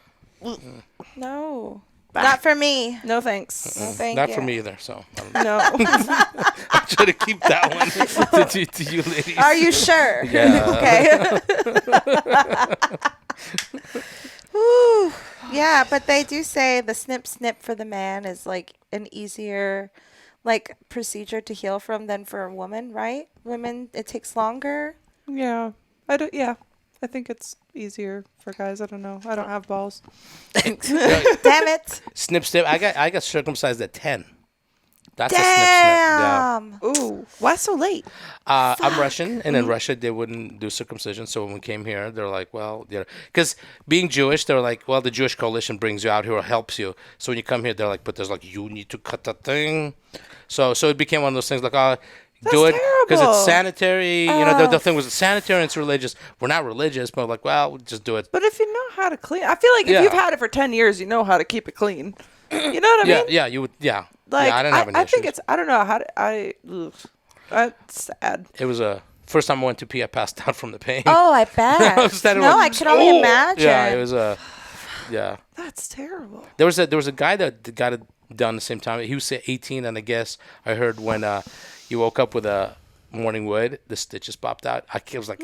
No. Not for me. No thanks. No, thank Not you. for me either, so I don't know. No. I'll try to keep that one to you ladies. Are you sure? Yeah. Okay. Ooh. Yeah, but they do say the snip snip for the man is like an easier like procedure to heal from than for a woman, right? Women it takes longer. Yeah. I don't. Yeah. I think it's easier for guys. I don't know. I don't have balls. Damn it. Snip snip. I got circumcised at 10. That's a snip snip. Yeah. Damn. Ooh. Why so late? I'm Russian, and in Russia they wouldn't do circumcision. So when we came here, they're like, well, you know, because being Jewish, they're like, well, the Jewish coalition brings you out here or helps you. So when you come here, they're like, but there's like, you need to cut that thing. So it became one of those things like, oh, do it because terrible. it's sanitary. You know, the thing was it's sanitary and it's religious. We're not religious, but like, well, we'll just do it. But if you know how to clean, I feel like if Yeah. you've had it for 10 years, you know how to keep it clean. You know what I mean? Yeah, you would. Yeah, Like, yeah. I didn't have any I think issues. it's, I don't know how to, ugh. That's sad. It was a first time I went to pee. I passed out from the pain. Oh, I bet. was standing No, like, I could only "Oh!" imagine. Yeah, it was a. Yeah, That's terrible. there was a guy that got it done the same time. He was 18, and I guess I heard when you woke up with a morning wood, the stitches popped out. I was like,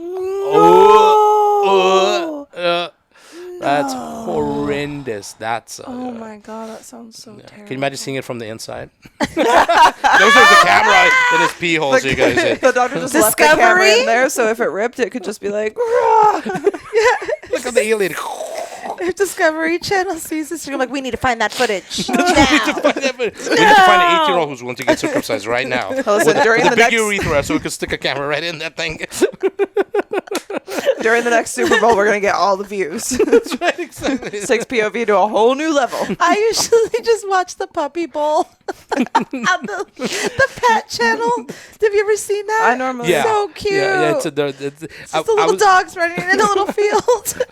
that's horrendous. That's Oh my god, that sounds so terrible. Can you imagine seeing it from the inside? There's the camera in his pee hole, so you guys see. The doctor just left the camera in there, so if it ripped, it could just be like, Look at the alien. If Discovery Channel sees this, you're like, we need to find that footage now. We need to find an 8-year-old who's willing to get circumcised right now. Listen, during with the a big next urethra, so we could stick a camera right in that thing. during the next Super Bowl, we're gonna get all the views. That's right, exactly. Takes POV to a whole new level. I usually just watch the Puppy Bowl on the Pet Channel. Have you ever seen that? I normally So cute. Yeah, it's Just the little dogs running in a little field.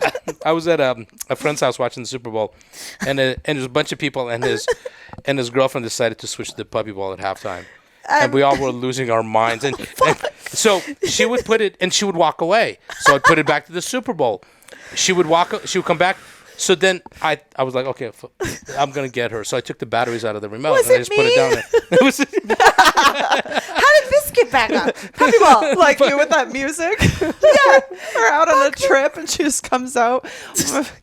I was at a friend's house watching the Super Bowl, and there's a bunch of people, and his girlfriend decided to switch to the Puppy Bowl at halftime. And we all were losing our minds. And so she would put it, and she would walk away. So I'd put it back to the Super Bowl. She would come back. So then I was like, okay, I'm going to get her. So I took the batteries out of the remote, and I just put it down there. It was How did this get back on? Puppy Bowl. Like you with that music. Yeah. We're out on a trip and she just comes out.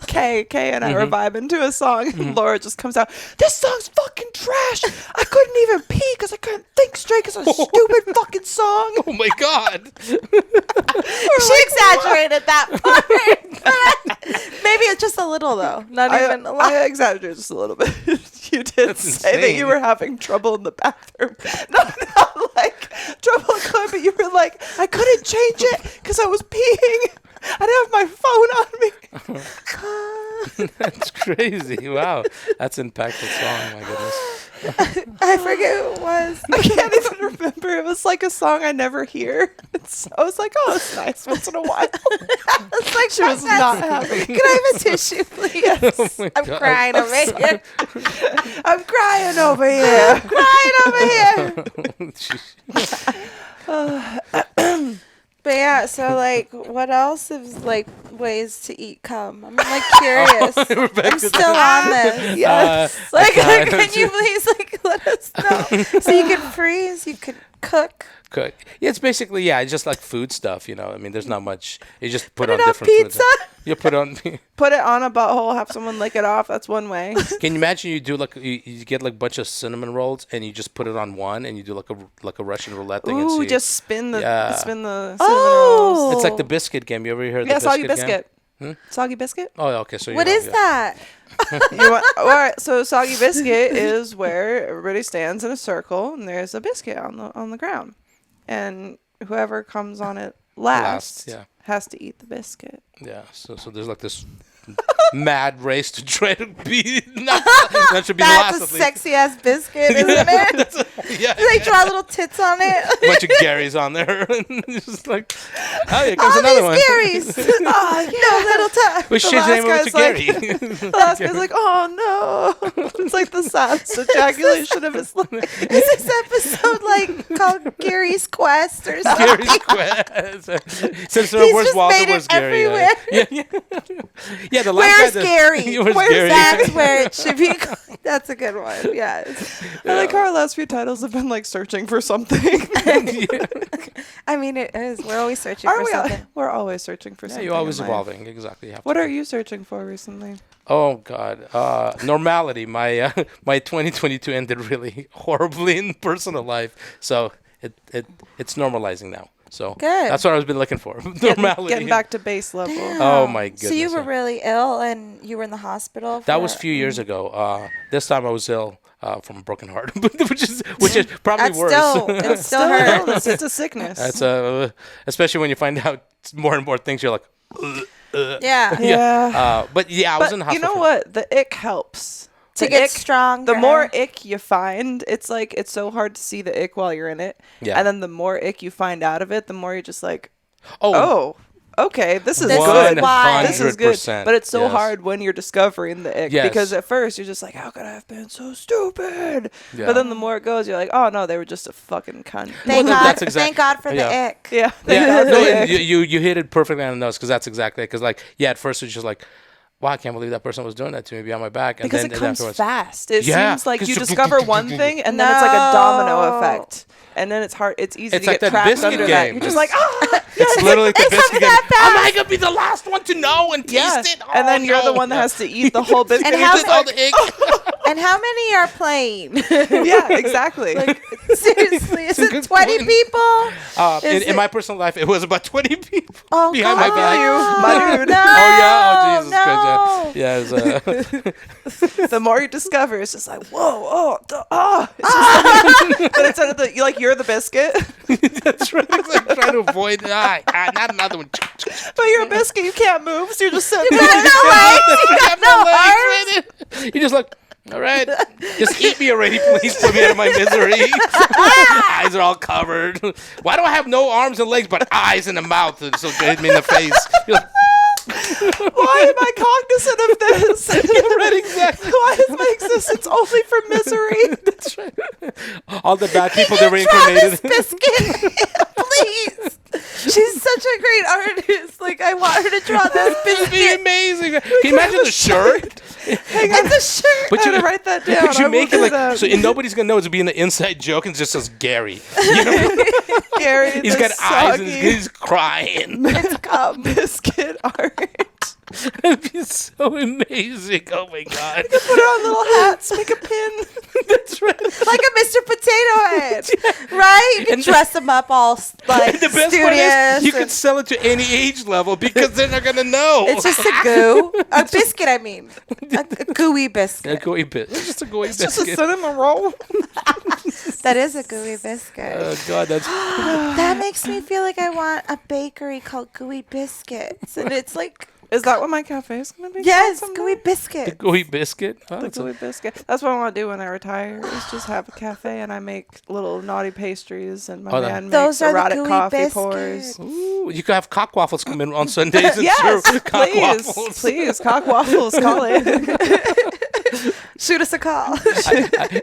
Kay and I were vibing to a song. And Laura just comes out. This song's fucking trash. I couldn't even pee because I couldn't think straight because of a stupid fucking song. oh, my God. She exaggerated that part. Maybe it's just a little, though. Not even a lot. I exaggerated just a little bit. You did say that you were having trouble in the bathroom. Not like trouble in going, but you were like, I couldn't change it because I was peeing. I didn't have my phone on me. That's crazy. Wow. That's an impactful song. My goodness. I forget who it was. I can't even remember. It was like a song I never hear. I was like, oh, it's nice once in a while. It's like She was not happy. Can I have a tissue, please? Oh my I'm God. crying over here. I'm crying over here. Crying over here. But yeah, so like, what else is like ways to eat cum? I'm like curious. I'm still on this. Yes. Like, can you please like let us know? So you can freeze, you can cook. Cook. Yeah, it's basically, it's just like food stuff, I mean, there's not much. You just put Put on it on different pizza. foods. You put on. Put it on a butthole, have someone lick it off. That's one way. Can you imagine you do like you get like a bunch of cinnamon rolls and you just put it on one and you do like a Russian roulette thing and Ooh, see. just spin the cinnamon rolls. Oh, It's like the biscuit game. You ever heard Yeah, the soggy biscuit biscuit. Soggy biscuit? game? Oh, okay. So what is that? All right, so soggy biscuit is where everybody stands in a circle and there's a biscuit on the ground. And whoever comes on it last has to eat the biscuit. Yeah. So there's like this mad race to try to be not to be the last. That's a at least. sexy ass biscuit, isn't it? Yeah. They draw little tits on it. A bunch of Garys on there. And it's just like, oh, here comes All another these one. Gary's. No little time. We should last name it to guy's like- Gary. The last guy's like, oh no. It's like the saddest ejaculation of his life. Is this episode like called Gary's Quest or something? Gary's Quest. Since He's where's just Walter? made it Where's Gary? everywhere. Yeah, the last Where's guy Gary? Where's Gary? That's where it should be. That's a good one. Yes. I like how our last few titles have been like searching for something. I mean, it is. We're always searching Are for we? something. We're always searching for Yeah, something. you're always in life. evolving. Exactly. You have to. What are you searching for recently? Oh God, normality. My 2022 ended really horribly in personal life, so it's normalizing now. So Good. that's what I've been looking for. Normality. Getting back to base level. Oh my goodness. So you were yeah. really ill and you were in the hospital. That was a few years ago. This time I was ill from a broken heart, which is probably That's worse. it still hurts. It's a sickness. That's especially when you find out more and more things. You're like, Yeah. yeah. but yeah, I was in the But you hospital. know what? The ick helps. To The get ick- stronger. The more ick you find, it's like it's so hard to see the ick while you're in it. Yeah. And then the more ick you find out of it, the more you're just like, Oh, oh, okay, this is This is good. why. This is good. 100%, But it's so yes. hard when you're discovering the ick. Yes. Because at first you're just like, how could I have been so stupid? Yeah. But then the more it goes, you're like, oh no, they were just a fucking cunt. Thank Well, God. that's exact- Thank God for the yeah. ick. Yeah. yeah, Thank God no, for the and ick. you hit it perfectly on the nose because that's exactly it. Because like, yeah, at first it's just like, wow, I can't believe that person was doing that to me behind my back. And Because then it comes afterwards, fast. It Yeah, seems like 'cause you you- discover one thing and then it's like a domino effect. And then it's hard. It's easy It's to like get that trapped biscuit under that. game. You're just It's- like, ah! It's literally the biscuit game. that Am I gonna be the last one to know and Yeah. taste it? Oh, And then you're the no. one that has to eat the whole biscuit. And You're how's just all like, the egg. And how many are playing? yeah, exactly. Seriously, is a good it 20 point. people? In Is my it- personal life, it was about 20 people Oh, behind God. my back. My dude. No. Oh yeah, oh Jesus no. Christ, yeah. It was, The more you discover, it's just like, whoa, oh, It's just like, but instead of you're the biscuit, that's right. It's like trying to avoid. Not another one. but you're a biscuit. You can't move, so you're just sitting there. You got no legs. You just like, all right, just eat me already, please. Put me out of my misery. Eyes are all covered. Why do I have no arms and legs but eyes and a mouth? So it hit me in the face. You're like, Why am I cognizant of this? right, exactly. Why is my existence only for misery? That's right. All the bad people that were Draw this reincarnated. biscuit, please. She's such a great artist. Like, I want her to draw this It'd be biscuit. amazing. Can you imagine the shirt? It's a shirt. But I had to write that down. But you I make will it do like that. so, and nobody's gonna know it's being an inside joke, and it just says Gary. You know, Gary, he's the got eyes and soggy he's crying. it's called biscuit art. It'd be so amazing. Oh my god. Put it on little hats, make a pin. That's right. Like a Mr. Potato Head, right? You can And dress them up all like The best part studious. is you could sell it to any age level because they're not gonna know. It's just a goo, a biscuit. I mean, a gooey a biscuit. gooey bit. It's just a gooey It's just a biscuit. cinnamon roll. That is a gooey biscuit. Oh god, that's That makes me feel like I want a bakery called Gooey Biscuits, and it's like, Is that what my cafe is going to be? yes, called Gooey someday? Biscuit. gooey biscuit. Oh, The that's a- gooey biscuit. That's what I want to do when I retire. Is just have a cafe and I make little naughty pastries and my Oh, man Those makes are the erotic gooey coffee pours. biscuits. Ooh, you could have cock waffles come in on Sundays and Yes, serve cock please, waffles. please, cock waffles, call it. Shoot us a call.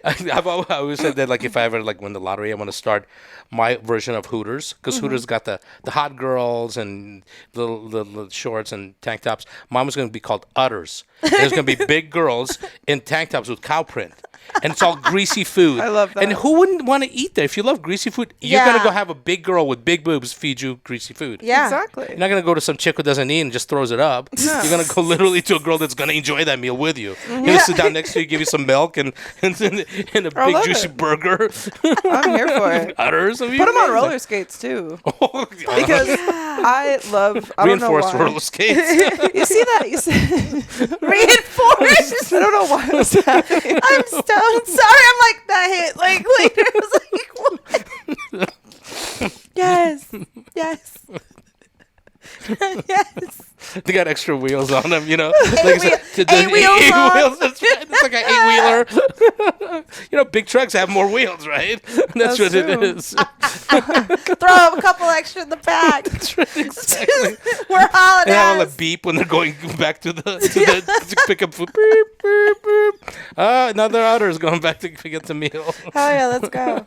I've always said that, like, if I ever like win the lottery, I want to start my version of Hooters, because Hooters got the hot girls and little shorts and tank tops. Mine was going to be called Utters. There's going to be big girls in tank tops with cow print. And it's all greasy food. I love that. And who wouldn't want to eat that? If you love greasy food, you're going to Yeah. go have a big girl with big boobs feed you greasy food. Yeah. Exactly. You're not going to go to some chick who doesn't eat and just throws it up. No. You're going to go literally to a girl that's going to enjoy that meal with you. You're going to sit down next to you, give you some milk and a big love juicy it. burger. I'm here for it. Utters. Put them on roller skates too, because I love. I don't know Reinforced why. roller skates. You see that? You see? Reinforced. I don't know why it was happening. I'm stoned. Sorry, I'm like that hit. Like later, I was like, what? Yes. Yes. Yes. They got extra wheels on them, you know. Eight wheels eight on. wheels. That's right. It's like an 8-wheeler. You know, big trucks have more wheels, right? That's what it true. is. Throw a couple extra in the back. That's right, exactly. We're hauling And have all ass. the beep when they're going back to to pick up food. Beep, beep, beep. Another otter is going back to pick up the meal. Hell yeah, let's go.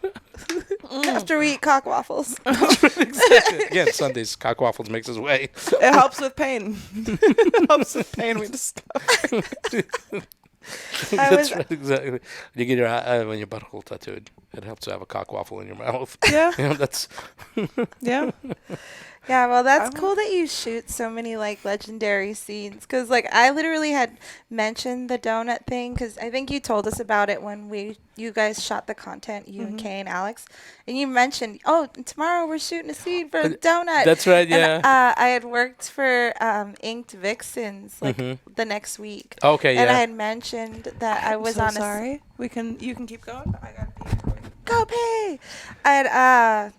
After we eat cock waffles. Exactly. Again, Sundays, cock waffles makes his way. It helps with pain. It helps with pain. We discovered. That's right, exactly. You get your when your butthole tattooed, it helps to have a cock waffle in your mouth. Yeah. You know, that's Yeah. Yeah, well, that's cool that you shoot so many like legendary scenes. Cause like I literally had mentioned the donut thing, cause I think you told us about it when you guys shot the content, you and Kay and Alex, and you mentioned, oh, tomorrow we're shooting a scene for a donut. that's right, yeah. And, I had worked for Inked Vixens like the next week. Okay, And I yeah. had mentioned that I was so on sorry. You can keep going. I gotta pee. Go pay. I had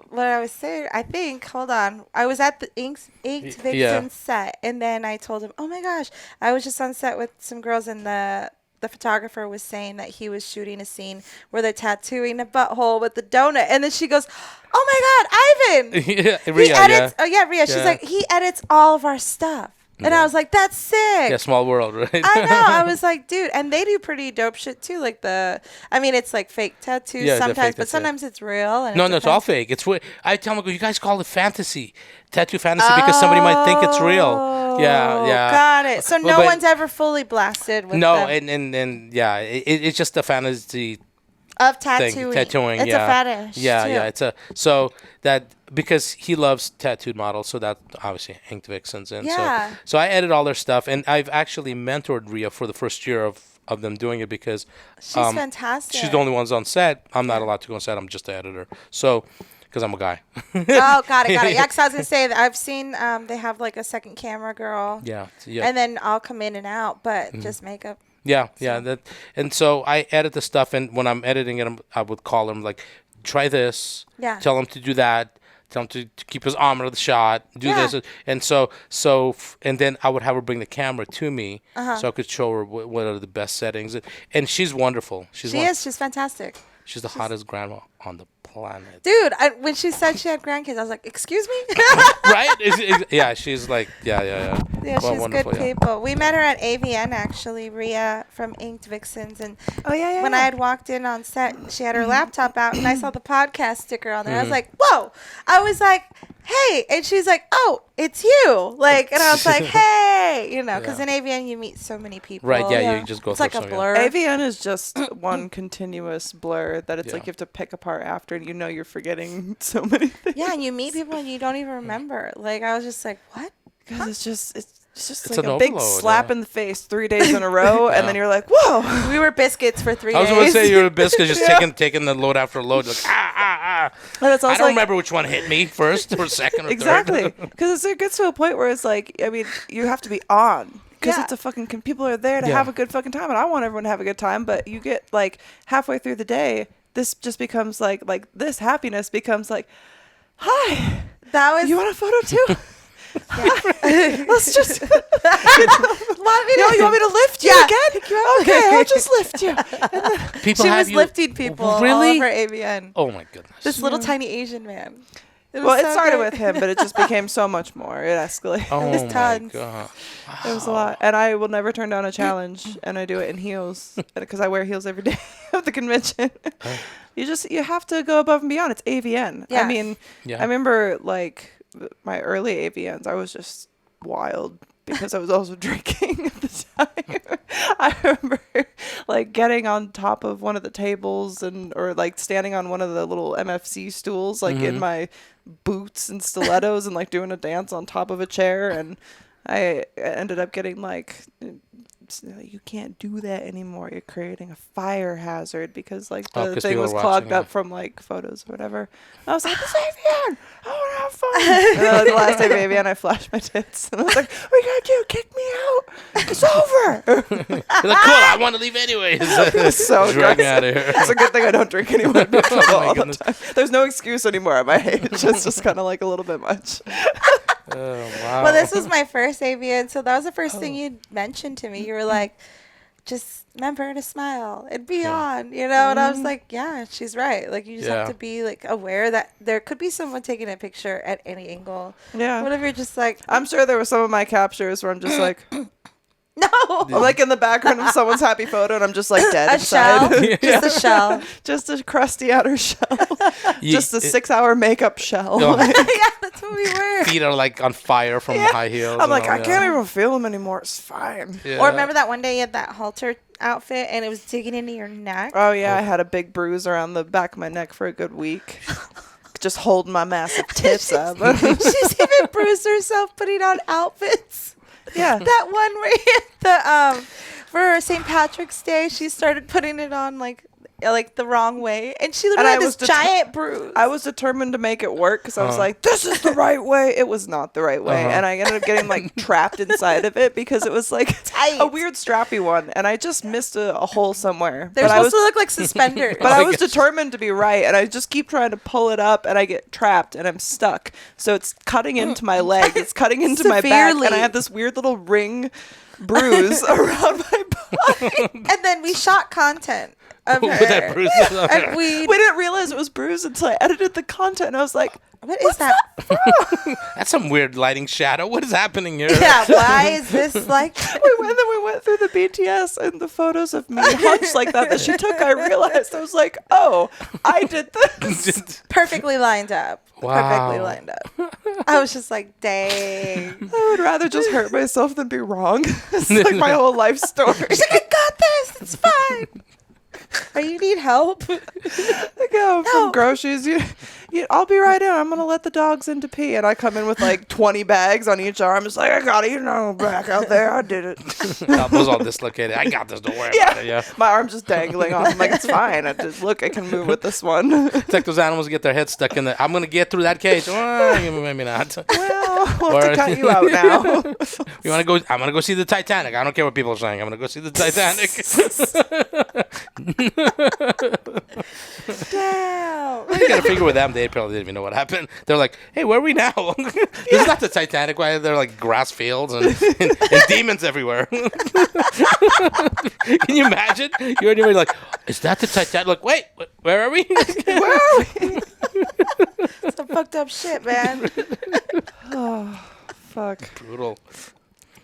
what I was saying, I think, hold on. I was at the Inked Vixen Yeah. set, and then I told him, oh my gosh, I was just on set with some girls, and the photographer was saying that he was shooting a scene where they're tattooing a butthole with the donut, and then she goes, oh my God, Ivan! yeah, He Rhea, edits, oh yeah, Rhea, she's Yeah. like, he edits all of our stuff. And I was like, that's sick. Yeah, small world, right? I know. I was like, dude, and they do pretty dope shit too. Like it's like fake tattoos Yeah, the sometimes, fake but tattoos. sometimes it's real. And No, it it's all depends. fake. It's weird. I tell them, you guys call it fantasy, tattoo fantasy, because somebody might think it's real. Yeah, yeah. Got it. So no But- one's ever fully blasted with No, them. and yeah, it's just a fantasy Of thing, tattooing. It's yeah. a fetish. Yeah, too. yeah. It's a so that because he loves tattooed models, so that obviously Inked Vixens, and Yeah. so I edit all their stuff, and I've actually mentored Rhea for the first year of them doing it because She's fantastic. she's the only one's on set. I'm not allowed to go on set. I'm just the editor. So because I'm a guy. Oh, got it. Yeah, because I was gonna say that I've seen they have like a second camera girl. Yeah, yeah. And then I'll come in and out, but just makeup. Yeah, yeah. And so I edit the stuff, and when I'm editing it, I would call him like, try this. Yeah. Tell him to do that. Tell him to keep his arm out of the shot. Do Yeah. this, and and then I would have her bring the camera to me, so I could show her what are the best settings. And she's wonderful. She is. She's fantastic. She's the hottest grandma on the planet. Dude, when she said she had grandkids, I was like, excuse me? Right? Yeah, she's like, yeah. Yeah, Well, she's wonderful, good yeah. people. We met her at AVN, actually, Rhea from Inked Vixens. And Oh yeah. when I had walked in on set, she had her laptop out, and I saw the podcast sticker on there. I was like, whoa. I was like, hey. And she's like, oh, it's you. Like, and I was like, hey. You know, because Yeah. in AVN, you meet so many people. Right, yeah, you just go It's through like a some, yeah. blur. AVN is just one continuous blur that it's Yeah. like you have to pick apart after, and you're forgetting so many things. Yeah, and you meet people and you don't even remember. Like, I was just like, what? Because it's just It's like an a big overload, slap yeah. in the face 3 days in a row, and then you're like, whoa. We were biscuits for 3 I was days. going to say you're a biscuit, just Yeah. taking the load after load. Like, And it's I also don't like, remember which one hit me first or second or exactly, third. because it gets to a point where it's like, I mean, you have to be on. Because Yeah. it's a fucking people are there to Yeah. have a good fucking time, and I want everyone to have a good time. But you get like halfway through the day, this just becomes like this happiness becomes like, hi, That was. you want a photo too? Let's just. Want me to- You want me to lift you Yeah. again? Okay, I'll just lift you. People She have was you lifting people all Really? over AVN. Oh my goodness. This little tiny Asian man. Well, was it so started great. with him, but it just became so much more. It escalated. Oh was my tons. god. It was a lot, and I will never turn down a challenge, and I do it in heels because I wear heels every day of the convention. You have to go above and beyond. It's AVN. I Yes. mean, Yeah. I remember like my early AVNs. I was just wild because I was also drinking at the time. I remember like getting on top of one of the tables or like standing on one of the little MFC stools, like in my boots and stilettos, and like doing a dance on top of a chair, and I ended up getting like, you can't do that anymore. You're creating a fire hazard because like the 'cause thing people was are clogged watching, up from like photos or whatever. I was like, this AVN, I want to have fun. And then, like, the last day of AVN, I flashed my tits and I was like, what are you gonna do? Kick me out? It's over. You're like, cool, I want to leave anyways. So Drag me gross. out of here. It's a good thing I don't drink anymore. I get in trouble Oh my all the goodness. time. There's no excuse anymore at my age. It's just kind of like a little bit much. Oh, wow. Well, this was my first AVN, so that was the first thing you mentioned to me. You were like, just remember to smile and be on, you know? And I was like, yeah, she's right. Like, you just have Yeah. to be, like, aware that there could be someone taking a picture at any angle. Yeah. What if you're just like, I'm sure there were some of my captures where I'm just like, no, I'm like in the background of somee's happy photo, and I'm just like dead a inside. shell, just a shell. Just a crusty outer shell. You- Just a 6-hour makeup shell. Oh. Yeah, that's what we were. Feet are like on fire from high heels. I'm like, and all, I can't even feel them anymore. It's fine. Yeah. Or remember that one day you had that halter outfit and it was digging into your neck? Oh yeah, I had a big bruise around the back of my neck for a good week. Just holding my massive tits up. She's even bruised herself putting on outfits. Yeah. That one where you had the for St. Patrick's Day, she started putting it on like the wrong way, and she literally And I had was this deter- giant bruise. I was determined to make it work because I was like, this is the right way. It was not the right way. And I ended up getting like trapped inside of it because it was like Tight. a weird strappy one. And I just missed a hole somewhere. They're But I supposed was to look like suspenders. But Oh I my was gosh. determined to be right, and I just keep trying to pull it up, and I get trapped, and I'm stuck. So it's cutting into my leg, it's cutting into my back, Severely. and I have this weird little ring bruise around my body. And then we shot content. of With her. that bruises on And her. we, We didn't realize it was bruised until I edited the content, and I was like, what is that? That's some weird lighting shadow. What is happening here? Yeah, why is this like? we went through the BTS and the photos of me hunched like that she took. I realized, I was like, oh, I did this. Perfectly lined up. Wow. Perfectly lined up. I was just like, dang. I would rather just hurt myself than be wrong. It's like my whole life story. She's like, I got this. It's fine. Are you need help? I go from groceries. I'll be right in. I'm gonna let the dogs in to pee, and I come in with like 20 bags on each arm. It's like, I got it. Back out there. I did it. Elbows all dislocated. I got this. Don't worry about it. Yeah. My arm's just dangling off. I'm like, it's fine. I just look. I can move with this one. It's like those animals get their heads stuck in the. I'm gonna get through that cage. Maybe not. Well, we'll have to cut you out now. You want to go? I'm gonna go see the Titanic. I don't care what people are saying. I'm gonna go see the Titanic. Damn. You gotta figure with them. They probably didn't even know what happened. They're like, "Hey, where are we now? This is not the Titanic. Why are there like grass fields and demons everywhere?" Can you imagine? You're anyway like, "Is that the Titanic?" Like, wait, where are we? Where are we? Some fucked up shit, man. Oh, fuck. Brutal.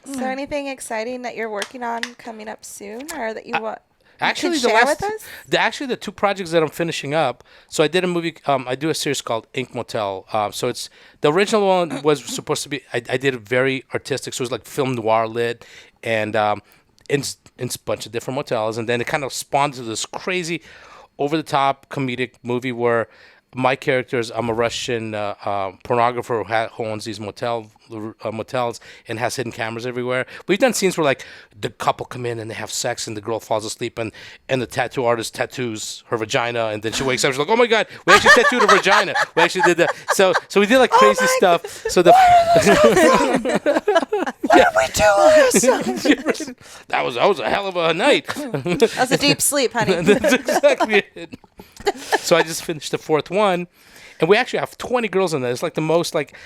Is there anything exciting that you're working on coming up soon, or that you want? Actually, you can share with us? The two projects that I'm finishing up. So I did a movie. I do a series called Ink Motel. So it's the original one was supposed to be. I did it very artistic. So it was like film noir lit, and in a bunch of different motels. And then it kind of spawned into this crazy, over the top comedic movie where my character is I'm a Russian pornographer who owns these motels and has hidden cameras everywhere. We've done scenes where like the couple come in and they have sex and the girl falls asleep and the tattoo artist tattoos her vagina and then she wakes up. She's like, "Oh my god, we actually tattooed her vagina. We actually did that." So we did like crazy stuff. So the What did we do last night? that was a hell of a night. That was a deep sleep, honey. That's exactly it. So I just finished the fourth one, and we actually have 20 girls in there. It's like the most like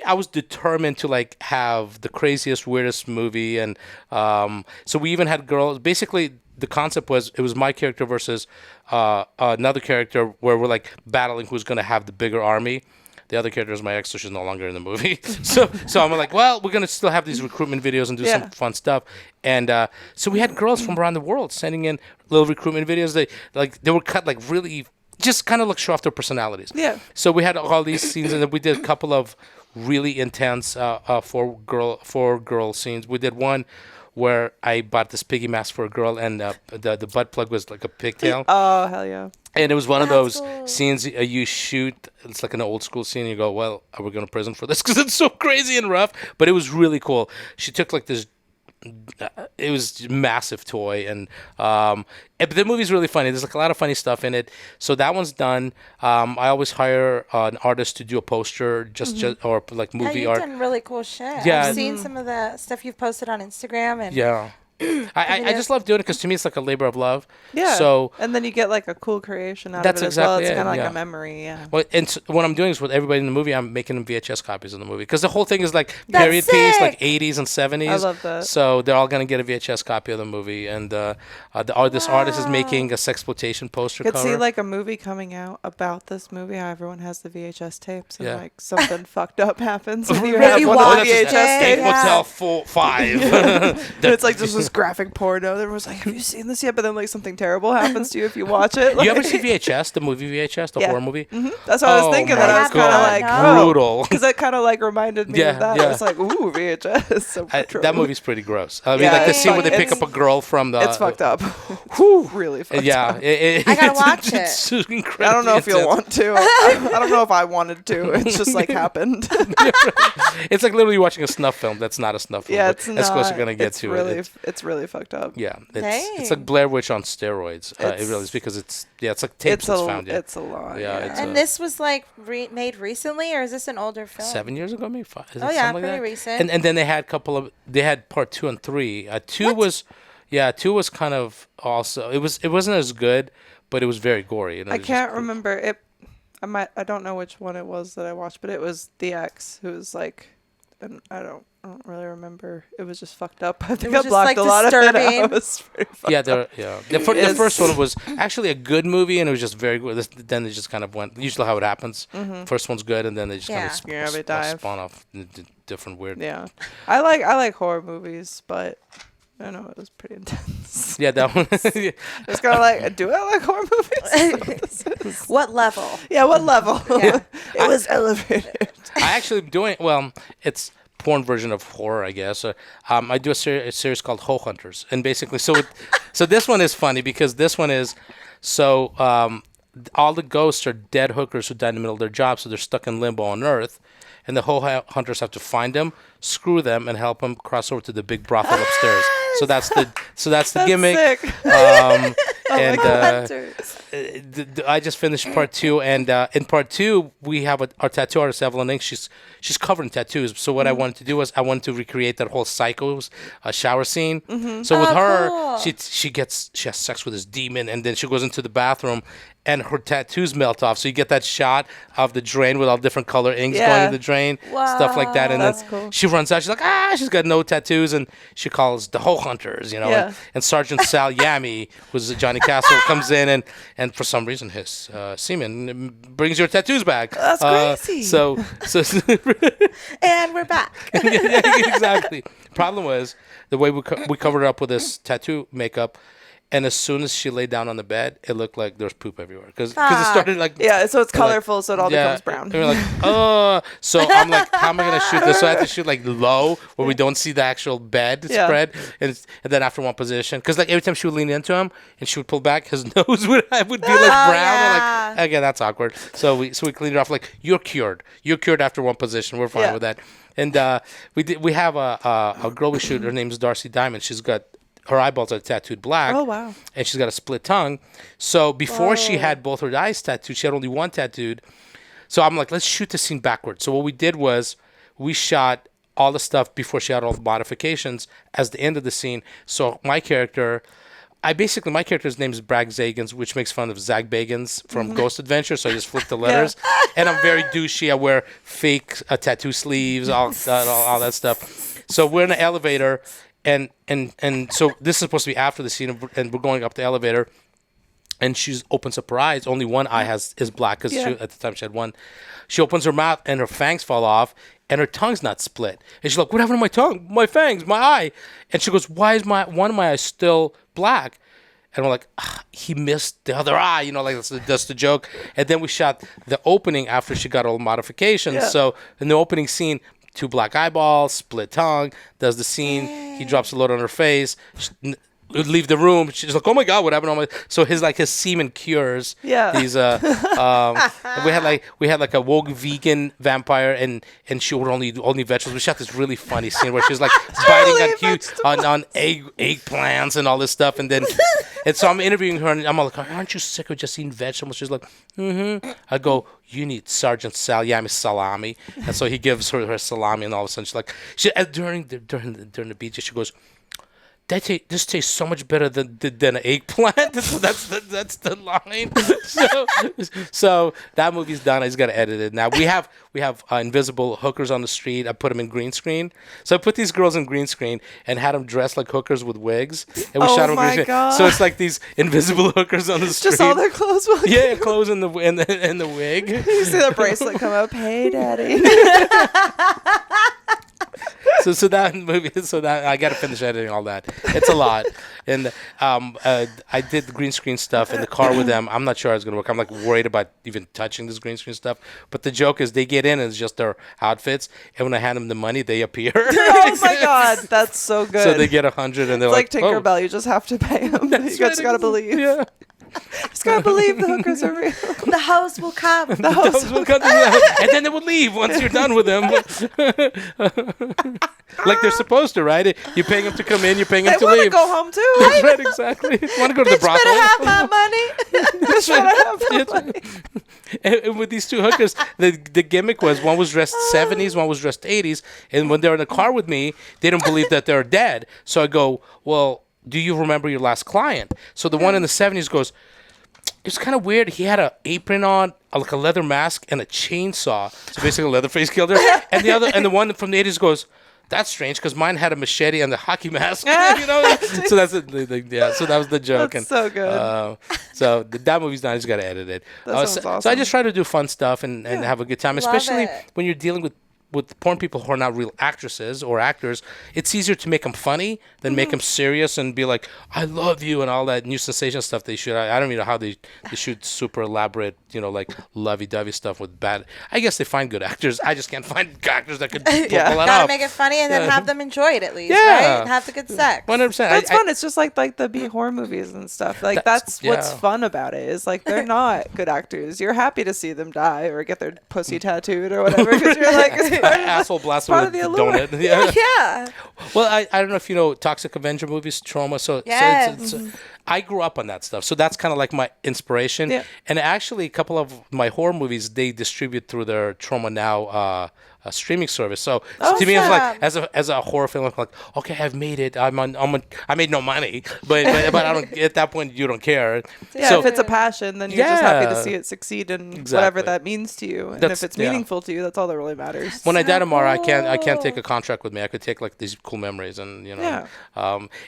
I was determined to like have the craziest, weirdest movie, and so we even had girls. Basically, the concept was it was my character versus another character where we're like battling who's gonna have the bigger army. The other character is my ex, so she's no longer in the movie. so I'm like, well, we're gonna still have these recruitment videos and do some fun stuff. And so we had girls from around the world sending in little recruitment videos. They were cut like really, just kind of like show off their personalities. Yeah. So we had all these scenes, and then we did a couple of really intense four girl scenes. We did one where I bought this piggy mask for a girl, and the butt plug was like a pigtail. Oh, hell yeah. And it was one of That's those cool. scenes you shoot. It's like an old school scene. You go, well, are we going to prison for this? Because it's so crazy and rough. But it was really cool. She took like this. It was a massive toy, and but the movie's really funny. There's like a lot of funny stuff in it. So that one's done. I always hire an artist to do a poster, just or like movie You've art. done really cool shit. Yeah. I've seen some of the stuff you've posted on Instagram, and Yeah. I just love doing it because to me it's like a labor of love. Yeah. So and then you get like a cool creation out That's of it as well. exactly It's it, kind of like yeah. a memory. Yeah. well, and what I'm doing is with everybody in the movie, I'm making them VHS copies of the movie because the whole thing is like That's period piece, like sick. 80s and 70s. I love that. So they're all gonna get a VHS copy of the movie, and this artist is making a sexploitation poster Could cover. see like a movie coming out about this movie. How everyone has the VHS tapes and Yeah. like something fucked up happens when you Really have one watch of the it. VHS State tapes. Yeah. Motel 5. And it's like just this graphic porno. Everyone's like, "Have you seen this yet?" But then like something terrible happens to you if you watch it. You ever Like- see VHS, the movie VHS, the Yeah. horror movie? That's what I was Oh thinking. my That I was kind of God. like, No. Brutal. because that kind of like reminded me Yeah, of that. yeah. It's like, ooh, VHS. So true. That movie's pretty gross. I mean, Yeah, like the it's scene where they fuck- pick up a girl from the. It's fucked up. Really fucked Yeah, up. I gotta watch it. It's incredibly I don't know if you'll intense. want to. I don't know if I wanted to. It's just like happened. It's like literally watching a snuff film. That's not a snuff film. Yeah, but it's that's close not. you're gonna get It's to really, it. it's really fucked up. Yeah, it's Dang. like Blair Witch on steroids. It really is because it's like tapes that's found. Yeah, It's a lot. Yeah, Yeah, it's and this was like made recently, or is this an older film? 7 years ago, maybe 5. Is it Oh yeah, something like pretty that? recent. And then they had part 2 and 3. 2 was kind of also it wasn't as good, but it was very gory. And it I was can't just- remember it. I don't know which one it was that I watched, but it was the ex who was like, and I don't really remember. It was just fucked up. I think was I just, blocked like, a lot disturbing. of it out. It was pretty fucked Yeah, up. the first one was actually a good movie, and it was just very good. Then it just kind of went. Usually, how it happens. First one's good, and then they just kind Yeah. of spawn off different weird. Yeah, I like horror movies, but I know it was pretty intense. Yeah, that one. It's kind of like, do I like horror movies? What level? Yeah, what level? Yeah. It was elevated. I actually doing it's porn version of horror, I guess. I do a series called Hoe Hunters, and basically, so this one is funny because this one is all the ghosts are dead hookers who died in the middle of their job, so they're stuck in limbo on Earth, and the Hoe Hunters have to find them, screw them, and help them cross over to the big brothel upstairs. So that's the gimmick. Sick. And Hunters. I just finished part 2, and in part 2 we have our tattoo artist Evelyn Ink. She's covered in tattoos. So what I wanted to do was I wanted to recreate that whole Psycho's shower scene. So with her, cool. she has sex with this demon, and then she goes into the bathroom, and her tattoos melt off. So you get that shot of the drain with all different color inks going to the drain, stuff like that. And That's then cool. she runs out. She's like, she's got no tattoos, and she calls the Hoe Hunters, and Sergeant Sal Yami, who's Johnny Castle, comes in, and for some reason his semen brings your tattoos back. That's crazy. So And we're back. yeah, exactly. Problem was the way we covered it up with this tattoo makeup. And as soon as she lay down on the bed, it looked like there was poop everywhere. Because it started like... Yeah, so it's colorful, so it all becomes brown. And we're like, So I'm like, how am I going to shoot this? So I have to shoot like low where we don't see the actual bed spread. And then after one position. Because like every time she would lean into him and she would pull back, his nose would be like brown. Yeah. And like, okay, that's awkward. So we cleaned it off like, you're cured. You're cured after one position. We're fine with that. And we have a girl we shoot. Her name's Darcy Diamond. She's got... Her eyeballs are tattooed black. Oh, wow. And she's got a split tongue. So before she had both her eyes tattooed, she had only one tattooed. So I'm like, let's shoot the scene backwards. So what we did was we shot all the stuff before she had all the modifications as the end of the scene. So my character's name is Bragg Zagans, which makes fun of Zag Bagans from Ghost Adventure. So I just flipped the letters. And I'm very douchey. I wear fake tattoo sleeves, all that stuff. So we're in an elevator. And so this is supposed to be after the scene, and we're going up the elevator, and she opens up her eyes. Only one eye is black because at the time she had one. She opens her mouth, and her fangs fall off, and her tongue's not split. And she's like, "What happened to my tongue, my fangs, my eye?" And she goes, "Why is one of my eyes still black?" And we're like, he missed the other eye, like that's the joke. And then we shot the opening after she got all the modifications. Yeah. So in the opening scene, 2 black eyeballs, split tongue, does the scene. He drops a load on her face. She would leave the room. She's like, "Oh my god, what happened on my?" So his semen cures. Yeah. These we had like a woke vegan vampire, and she would only vegetables. We shot this really funny scene where she's like biting on eggplants and all this stuff, and then and so I'm interviewing her, and I'm like, "Aren't you sick of just eating vegetables?" She's like, "Mm-hmm." I go, "You need Sergeant Sal Yami salami," and so he gives her salami, and all of a sudden she's like, during the beach, she goes, "This tastes so much better than an eggplant." So that's the line. So that movie's done. I just got to edit it now. We have invisible hookers on the street. I put them in green screen. So I put these girls in green screen and had them dressed like hookers with wigs. And we shot them in green screen. God. So it's like these invisible hookers on the street. Just all their clothes. Yeah, clothes and the wig. You see the bracelet come up. Hey, daddy. So that movie, I got to finish editing all that. It's a lot, and I did the green screen stuff in the car with them. I'm not sure how it's gonna work. I'm like worried about even touching this green screen stuff. But the joke is they get in and it's just their outfits, and when I hand them the money, they appear. Oh my god, that's so good. So they get 100, and they're it's like Tinkerbell. You just have to pay them. You just gotta believe. Yeah. Just gotta believe the hookers are real. The host will come. The host will come, and then they will leave once you're done with them. Like they're supposed to, right? You're paying them to come in, you're paying them to leave. They want to go home too. That's right, exactly. Want to go to the brothel? Better have my money. That's right. And with these 2 hookers, the gimmick was one was dressed 70s, one was dressed 80s, and when they're in the car with me, they don't believe that they're dead. So I go, "Well, do you remember your last client?" So the one in the 70s goes, it's kind of weird. He had an apron on, like a leather mask, and a chainsaw. So basically, Leatherface killed her. And the one from the 80s goes, that's strange because mine had a machete and the hockey mask. You know, so that's it. Yeah, so that was the joke. That's so good. So that movie's done. I just got to edit it. That sounds So awesome. I just try to do fun stuff and have a good time, Love especially it. when you're dealing with porn people who are not real actresses or actors. It's easier to make them funny than make them serious and be like, I love you and all that new sensation stuff they shoot. I don't even know how they shoot super elaborate, like lovey-dovey stuff with bad. I guess they find good actors. I just can't find actors that could pull that Gotta off. make it funny and then have them enjoy it at least, Yeah. right? Have the good sex. 100%. That's fun. It's just like the B horror movies and stuff. Like that's what's yeah. fun about it. Is like they're not good actors. You're happy to see them die or get their pussy tattooed or whatever because you're like it's part of the- Asshole blast part with of the the allure. donut. Yeah. Yeah. Well, I don't know if you know Toxic Avenger movies, Trauma. Yes. So I grew up on that stuff. So that's kind of like my inspiration. Yeah. And actually, a couple of my horror movies, they distribute through their Trauma Now streaming service. So to me, it's like as a horror film, I'm like, okay, I've made it. I made no money, but I don't. At that point, you don't care. Yeah, So if it's a passion, then you're just happy to Yeah. see it succeed in whatever Exactly. that means to you. And That's- if it's yeah. meaningful to you, that's all that really matters. when I die tomorrow, I can't cool. take a contract with me. I could take like these cool memories and Yeah.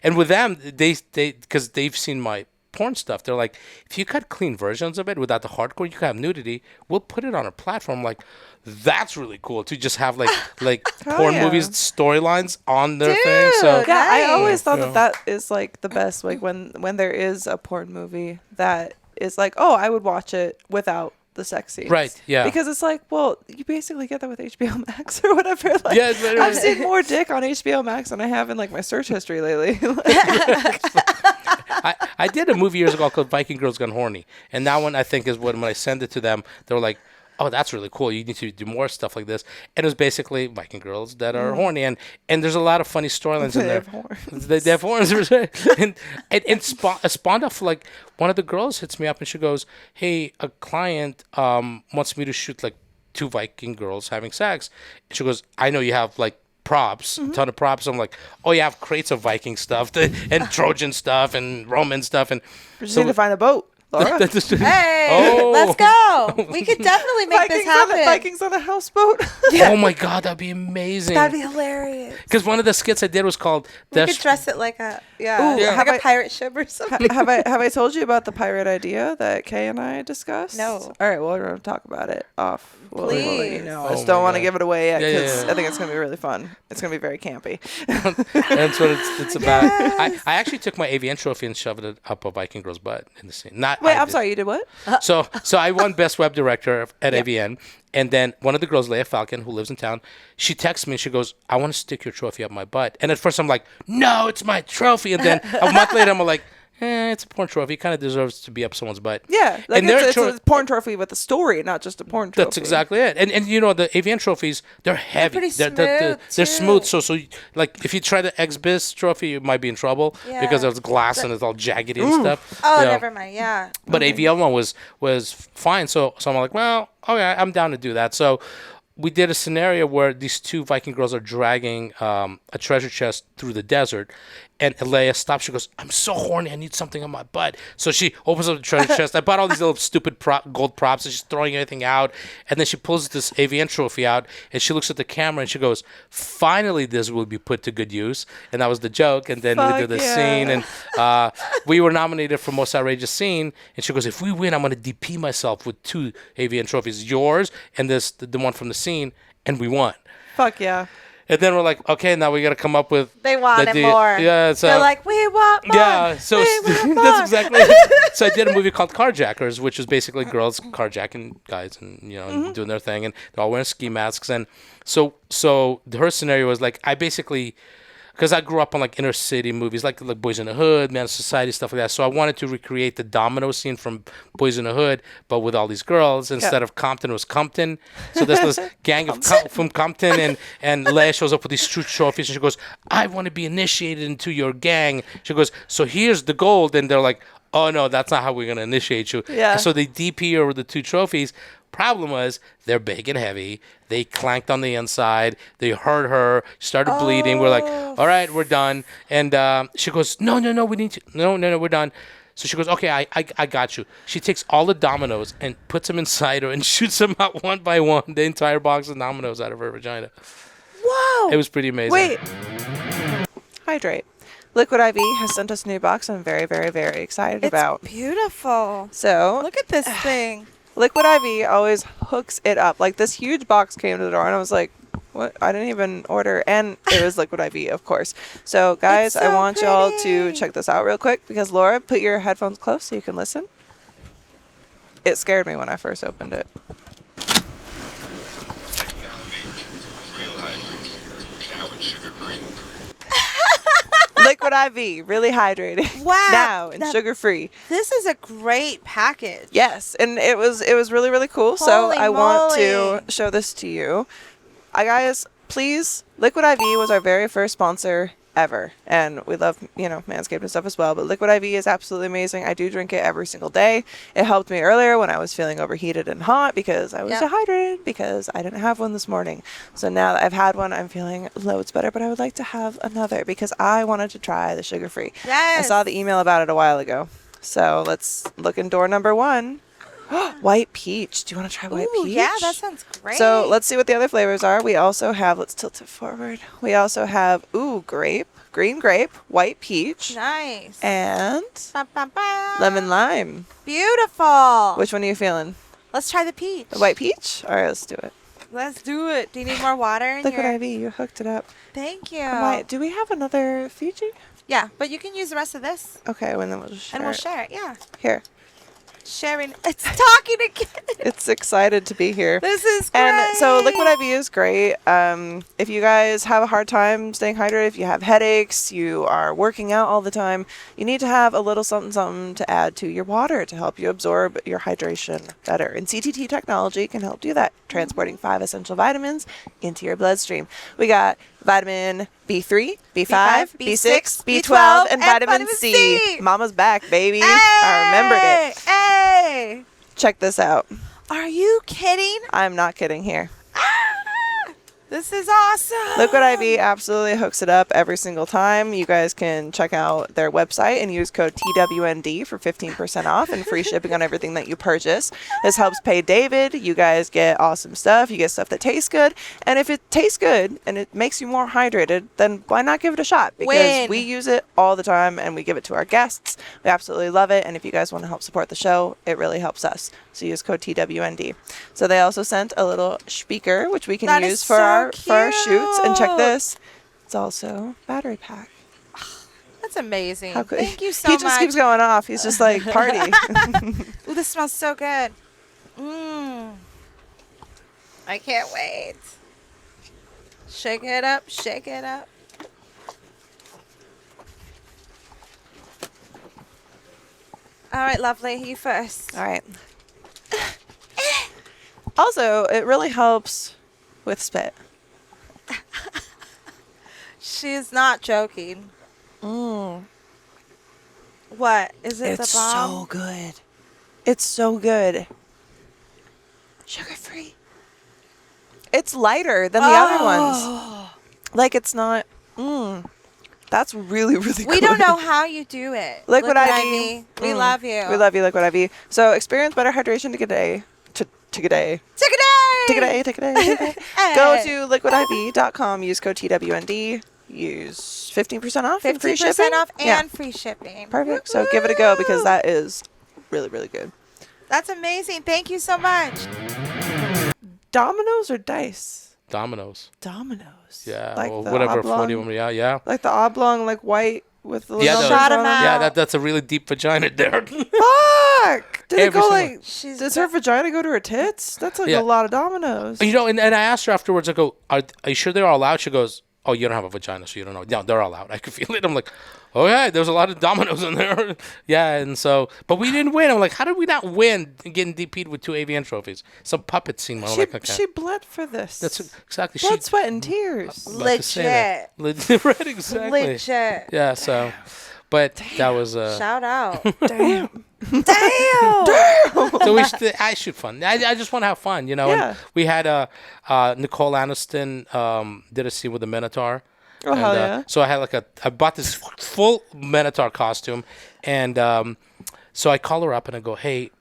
and with them they because they've seen my porn stuff. They're like, if you cut clean versions of it without the hardcore, you can have nudity. We'll put it on a platform. Like, that's really cool to just have like porn yeah. movies storylines on their thing. Dude. So Yeah, I Nice. always thought Yeah. that is like the best. Like when there is a porn movie that is like, oh, I would watch it without the sex scenes. Right, yeah. Because it's like, well, you basically get that with HBO Max or whatever. Like, Yeah, but- I've seen more dick on HBO Max than I have in like my search history lately. I did a movie years ago called Viking Girls Gone Horny, and that one I think is when I sent it to them, they were like, oh, that's really cool. You need to do more stuff like this. And it was basically Viking girls that are horny, and there's a lot of funny storylines in They there. have horns. They have horns. and spawned off, like, one of the girls hits me up and she goes, hey, a client wants me to shoot like 2 Viking girls having sex. And she goes, I know you have like props, a ton of props. I'm like, oh, you have crates of Viking stuff and Trojan stuff and Roman stuff. And We just need to find a boat, Laura. Hey, Oh. let's go. We could definitely make this happen. Vikings on a houseboat. Oh my God, that'd be amazing. That'd be hilarious. Because one of the skits I did was called We Death could dress it like a Ooh, like have a I- pirate ship or something. have I told you about the pirate idea that Kay and I discussed? No. All right, well, we're going to talk about it off. We'll let you Please. know. I Oh just don't my want to God. give it away yet Yeah, because yeah, yeah. I think it's going to be really fun. It's going to be very campy. That's what it's about. I actually took my AVN trophy and shoved it up a Viking girl's butt in the scene. Not Wait, I I'm did. sorry, you did what? So I won Best Web Director at AVN, and then one of the girls, Leia Falcon, who lives in town, she texts me and she goes, I want to stick your trophy up my butt. And at first I'm like, no, it's my trophy. And then a month later I'm like, it's a porn trophy. It kind of deserves to be up someone's butt. Yeah, like And their it's a porn trophy with a story, not just a porn trophy. That's exactly it. And the AVN trophies, they're heavy. pretty They're smooth, smooth. too. So like if you try the XBiz trophy, you might be in trouble Yeah. because there's glass and it's all jaggedy and stuff. Oh, Yeah. never mind. Yeah. But AVL one was fine. So I'm like, well, okay, I'm down to do that. So we did a scenario where these 2 Viking girls are dragging a treasure chest through the desert, and Leia stops. She goes, I'm so horny. I need something on my butt. So she opens up the treasure chest. I bought all these little stupid gold props, and she's throwing everything out. And then she pulls this AVN trophy out, and she looks at the camera, and she goes, finally, this will be put to good use. And that was the joke. And then we Fuck did the yeah. scene, and we were nominated for Most Outrageous Scene. And she goes, if we win, I'm going to DP myself with 2 AVN trophies, yours and the one from the scene. And we won. Fuck yeah. And then we're like, okay, now we got to come up with. They wanted the- more. Yeah, so. They're like, we want more. Yeah, so We want more. that's exactly it. So I did a movie called Carjackers, which is basically girls carjacking guys and Mm-hmm. doing their thing, and they're all wearing ski masks. And so her scenario was like, I basically, because I grew up on like inner city movies, like Boys in the Hood, Man of Society, stuff like that. So I wanted to recreate the domino scene from Boys in the Hood, but with all these girls. Instead of Compton, it was Compton. So there's this gang of from Compton, and Leia shows up with these true trophies, and she goes, I want to be initiated into your gang. She goes, so here's the gold. And they're like, oh no, that's not how we're going to initiate you. Yeah. And so they DP her with the 2 trophies. Problem was, they're big and heavy. They clanked on the inside. They hurt her. Started bleeding. We're like, all right, we're done. And she goes, no, we need to. No, we're done. So she goes, okay, I got you. She takes all the dominoes and puts them inside her and shoots them out one by one, the entire box of dominoes out of her vagina. Whoa. It was pretty amazing. Wait. Hydrate. Liquid IV has sent us a new box I'm very, very, very excited about. It's beautiful. So, Look at this thing. Liquid IV always hooks it up. Like, this huge box came to the door, and I was like, what? I didn't even order. And it was Liquid IV, of course. So, guys, It's I so want y'all to pretty. check this out real quick, because Laura, put your headphones close so you can listen. It scared me when I first opened it. Liquid IV, really hydrating. Wow. Now and That- sugar-free. This is a great package. Yes, and it was really, really cool. So Holy I want moly. to show this to you. Guys, please, Liquid IV was our very first sponsor ever, and we love, Manscaped and stuff as well, but Liquid IV is absolutely amazing. I do drink it every single day. It helped me earlier when I was feeling overheated and hot because I was Yep. dehydrated because I didn't have one this morning. So now that I've had one, I'm feeling loads better, but I would like to have another because I wanted to try the sugar-free. I Yes. saw the email about it a while ago. So let's look in door number 1. White peach. Do you want to try white Ooh, peach? yeah, that sounds great. So let's see what the other flavors are. We also have, let's tilt it forward. We also have, grape, green grape, white peach, Nice. and Ba, ba, ba. lemon lime. Beautiful. Which one are you feeling? Let's try the peach. The white peach? All right, let's do it. Let's do it. Do you need more water in Liquid your... IV, you hooked it up. Thank you. Do we have another Fiji? Yeah, but you can use the rest of this. Okay, well, then we'll just share And we'll it. share it. Yeah. Here. Sharing. It's talking again. It's excited to be here. This is great. And so Liquid IV is great. If you guys have a hard time staying hydrated, if you have headaches, you are working out all the time, you need to have a little something to add to your water to help you absorb your hydration better. And CTT technology can help do that, transporting 5 essential vitamins into your bloodstream. We got vitamin B3, B5, B6, B12, and vitamin C. Mama's back, baby. I remembered it. Hey. Check this out. Are you kidding? I'm not kidding here. This is awesome. Liquid IV absolutely hooks it up every single time. You guys can check out their website and use code TWND for 15% off and free shipping on everything that you purchase. This helps pay David. You guys get awesome stuff. You get stuff that tastes good. And if it tastes good and it makes you more hydrated, then why not give it a shot? Because Win. we use it all the time and we give it to our guests. We absolutely love it. And if you guys want to help support the show, it really helps us. So use code TWND. So they also sent a little speaker, which we can That is use for so our shoots. And check cute. this. It's also battery pack. That's amazing. How cool. Thank you so He much. just keeps going off. He's just like, party. Ooh, this smells so good. I can't wait. Shake it up, shake it up. All right, lovely. You first. All right. Also, it really helps with spit. She's not joking. What? Is it It's the bomb? so good. It's so good. Sugar free. It's lighter than the other ones. Like, it's not. That's really, really good. We don't know how you do it. Liquid IV. We love you. We love you, Liquid IV. So experience better hydration today. Today. Take a day. Take a day. Go to liquidiv.com. Use code TWND. Use 15% off and free 15% shipping. off Yeah. and free shipping. Perfect. So give it a go because that is really, really good. That's amazing. Thank you so much. Dominoes or dice? Dominoes. Dominoes. Yeah. Like Or the whatever oblong, 40 women. Yeah. Like the oblong, like white with the Yeah, numbers Shot on 'em it. out. Yeah, that's a really deep vagina there. Fuck! Did it Every go single- like? She's Does her vagina go to her tits? That's like Yeah. a lot of dominoes. You know, and I asked her afterwards, I go, are you sure they're all allowed? She goes, oh, you don't have a vagina, so you don't know. No, they're all out. I could feel it. I'm like, oh, yeah, there's a lot of dominoes in there. Yeah, and so, but we didn't win. I'm like, how did we not win getting DP'd with 2 AVN trophies? Some puppet scene. I'm like, okay. She bled for this. That's exactly. blood, sweat, and tears. About to say that. Right, exactly. legit. Yeah, so, but that was, Shout out. Damn. so I shoot fun. I just want to have fun, you know. Yeah. And we had Nicole Aniston did a scene with the Minotaur. Oh, And, hell yeah. So I had I bought this full Minotaur costume, and So I call her up and I go, hey,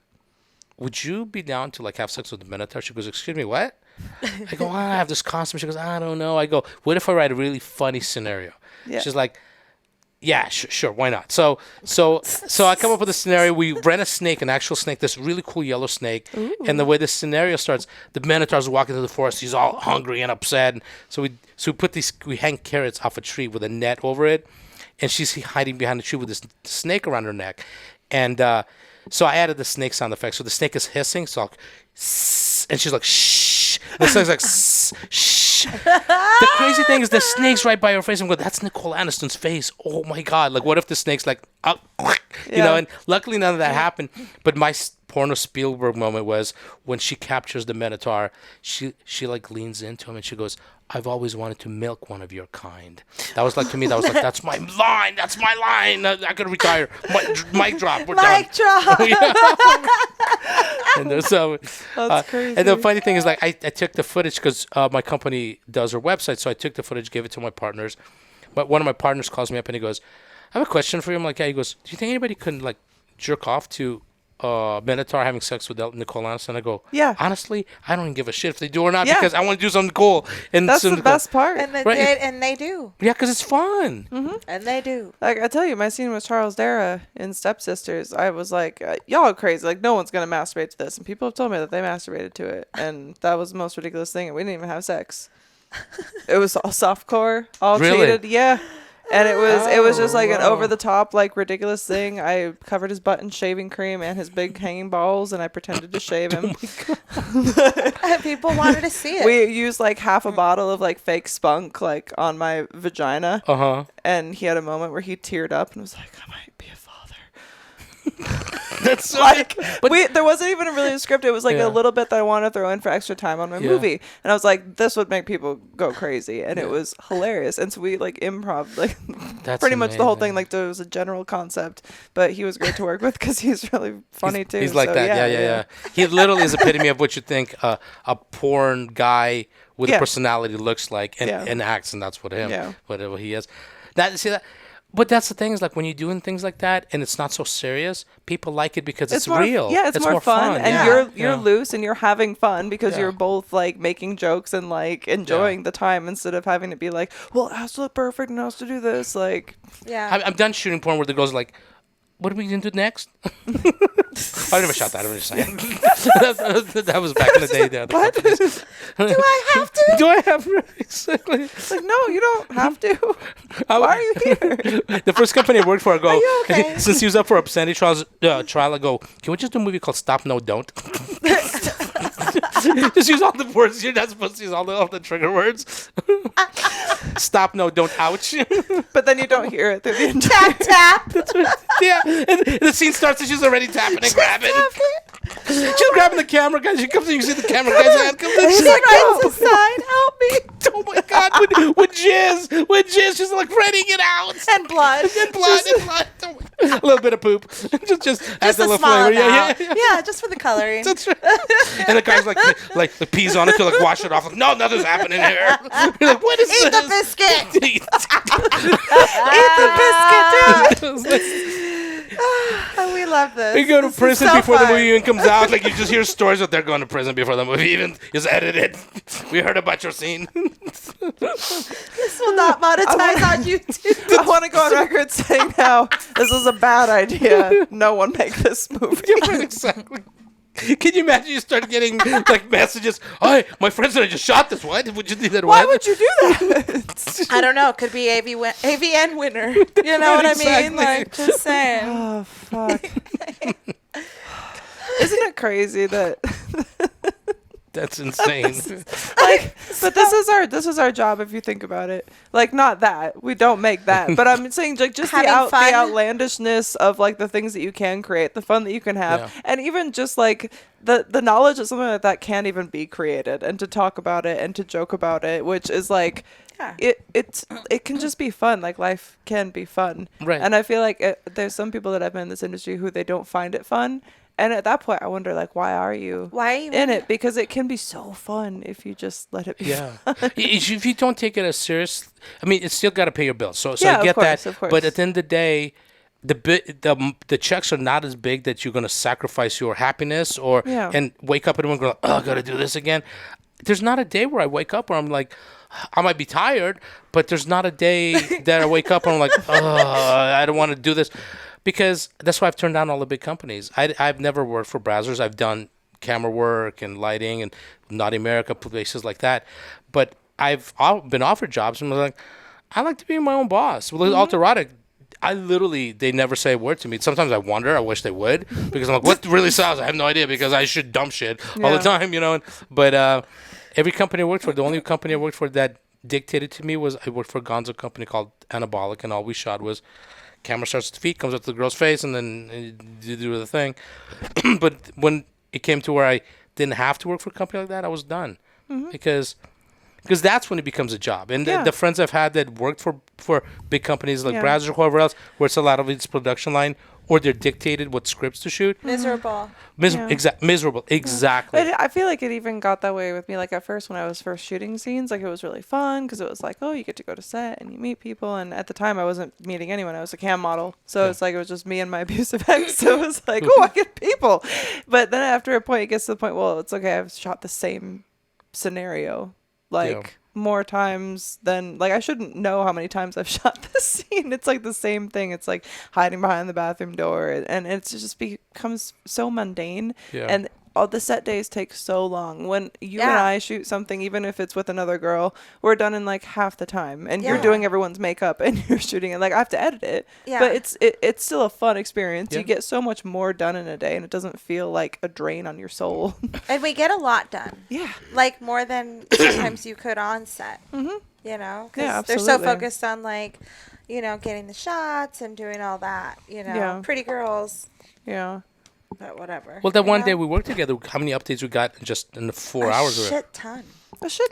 would you be down to like have sex with the Minotaur? She goes, excuse me, what? I go, I have this costume. She goes, I don't know. I go, what if I write a really funny scenario? Yeah. She's like, yeah, sure, why not? So I come up with a scenario. We rent a snake, an actual snake, this really cool yellow snake. Ooh. And the way the scenario starts, the Minotaur's walking through the forest. He's all hungry and upset. So we hang carrots off a tree with a net over it, and she's hiding behind the tree with this snake around her neck. And so I added the snake sound effect. So the snake is hissing, so I'll, and she's like, shh. The snake's like, shh. The crazy thing is the snake's right by her face. I'm going, that's Nicole Aniston's face. Oh my God. Like, what if the snake's like, you know, and luckily none of that happened. But my porno Spielberg moment was when she captures the Minotaur, she like leans into him and she goes, I've always wanted to milk one of your kind. That was like, to me, that was like, that's my line. That's my line. I could retire. Mic drop. We're done. Mic drop. And so, That's crazy. and the funny thing is, like, I took the footage because my company does her website. So I took the footage, gave it to my partners. But one of my partners calls me up and he goes, I have a question for you. I'm like, yeah. He goes, do you think anybody could like jerk off to Minotaur having sex with Nicole Aniston? I go, Yeah. Honestly, I don't even give a shit if they do or not Yeah. because I want to do something cool. And That's so the best part. And they Right. did, and they do. Yeah, because it's fun. And they do. Like I tell you, my scene with Charles Dara in Stepsisters, I was like, y'all are crazy. Like no one's gonna masturbate to this, and people have told me that they masturbated to it, and that was the most ridiculous thing. And we didn't even have sex. It was all softcore, all Really? cheated, yeah. And it was just like an wow. over the top, like ridiculous thing. I covered his butt in shaving cream and his big hanging balls, and I pretended to shave him. People wanted to see it. We used like half a bottle of like fake spunk like on my vagina. And he had a moment where he teared up and was like, I might be a father. That's so Like, but there wasn't even really a script. It was like Yeah. a little bit that I wanted to throw in for extra time on my Yeah. movie. And I was like, this would make people go crazy. And it was hilarious. And so we like improv, like That's pretty much the whole thing. amazing. Like there was a general concept, but he was great to work with because he's really funny too. He's like So, that. Yeah. He literally is epitome of what you think a porn guy with a Yeah. personality looks like and, Yeah. and acts, and that's what Yeah. whatever he is. But that's the thing is like when you're doing things like that and it's not so serious, people like it because it's more, real. Yeah, it's more fun. And yeah. you're Yeah. loose and you're having fun because Yeah. you're both like making jokes and like enjoying the time instead of having to be like, well, it has to look perfect and it has to do this. Like, Yeah. I'm done shooting porn where the girl's like, what are we going to do next? I never shot that. I'm just saying. that was back in the day. The what? Do I have to? Do I have exactly? It's like, no, you don't have to. Why are you here? The first company I worked for, I go, Are you okay? since he was up for obscenity trial, I go, can we just do a movie called Stop, No, Don't? Just use all the words. You're not supposed to use all the trigger words. Stop, no, don't, ouch. But then you don't hear it through the entire Tap, tap. Yeah, and the scene starts and she's already tapping and grabbing. She's grabbing the camera, guys. She comes in, you see the camera guy's hand comes in. She She's like, writes a sign, help me. oh my God, with jizz, she's like writing it out. And blood. And blood, and blood. A little bit of poop. just adds Just a a little small flavor. amount. Yeah. Yeah, just for the coloring. That's right. And the guy's like the peas on it to like wash it off. Like, no, nothing's happening here. You're like, what is Eat this? the biscuit. Eat Eat the biscuit, dude. Oh, we love this. You go to This is prison so before the fun. movie even comes out. Like, you just hear stories that they're going to prison before the movie even is edited. We heard about your scene. This will not monetize on YouTube. I want to go on record saying now this is a bad idea. No one make this movie. Yeah, exactly. Can you imagine you start getting like messages? Oh, my friends that I just shot this. Why would you do that? Why would you do that? I don't know. Could be AVN winner. You know what I mean? Exactly. Like, just saying. Oh, fuck. Isn't it crazy that That's insane. like but this is our job if you think about it. Like not that. We don't make that. But I'm saying like just the Having fun. outlandishness of like the things that you can create, the fun that you can have. Yeah. And even just like the knowledge that something like that can't even be created and to talk about it and to joke about it, which is like Yeah. it can just be fun. Like life can be fun. Right. And I feel like there's some people that have been in this industry who they don't find it fun. And at that point, I wonder, like, why are you in it? Because it can be so fun if you just let it be. Yeah. If you don't take it as serious, I mean, it's still got to pay your bills. So Yeah, I get of course, that. of course. But at the end of the day, the checks are not as big that you're gonna sacrifice your happiness and wake up in the morning and go, oh, I gotta do this again. There's not a day where I wake up where I'm like, I might be tired, but there's not a day that I wake up and I'm like, oh, I don't want to do this, because that's why I've turned down all the big companies. I've never worked for Brazzers. I've done camera work and lighting and Naughty America, places like that, but I've been offered jobs and I'm like, I like to be my own boss. Well, Alterotic, they never say a word to me. Sometimes I wonder, I wish they would, because I'm like, what really sells? I have no idea, because I should dump shit all the time, But every company I worked for, the only company I worked for that dictated to me was I worked for a gonzo company called Anabolic, and all we shot was camera starts at the feet, comes up to the girl's face, and then you do the thing. But when it came to where I didn't have to work for a company like that, I was done. Because that's when it becomes a job. And the friends I've had that worked for big companies like Brazzers or whoever else, where it's a lot of it's production line, or they're dictated what scripts to shoot. Miserable. Miserable. Exactly. But I feel like it even got that way with me. Like, at first, when I was first shooting scenes, like, it was really fun because it was like, oh, you get to go to set and you meet people. And at the time, I wasn't meeting anyone. I was a cam model. So it's like, it was just me and my abusive ex. So it was like, oh, I get people. But then after a point, it gets to the point, well, it's okay. I've shot the same scenario, like, more times than, like, I shouldn't know how many times I've shot this scene. It's like the same thing. It's like hiding behind the bathroom door, and it's just becomes so mundane. And all the set days take so long. When you and I shoot something, even if it's with another girl, we're done in like half the time, and you're doing everyone's makeup and you're shooting it. Like, I have to edit it, but it's still a fun experience. You get so much more done in a day, and it doesn't feel like a drain on your soul. And we get a lot done. Like, more than sometimes you could on set. You know, because they're so focused on, like, you know, getting the shots and doing all that. You know, pretty girls. But whatever. Well, that one day we worked together, how many updates we got just in the 4 hours? A shit ton.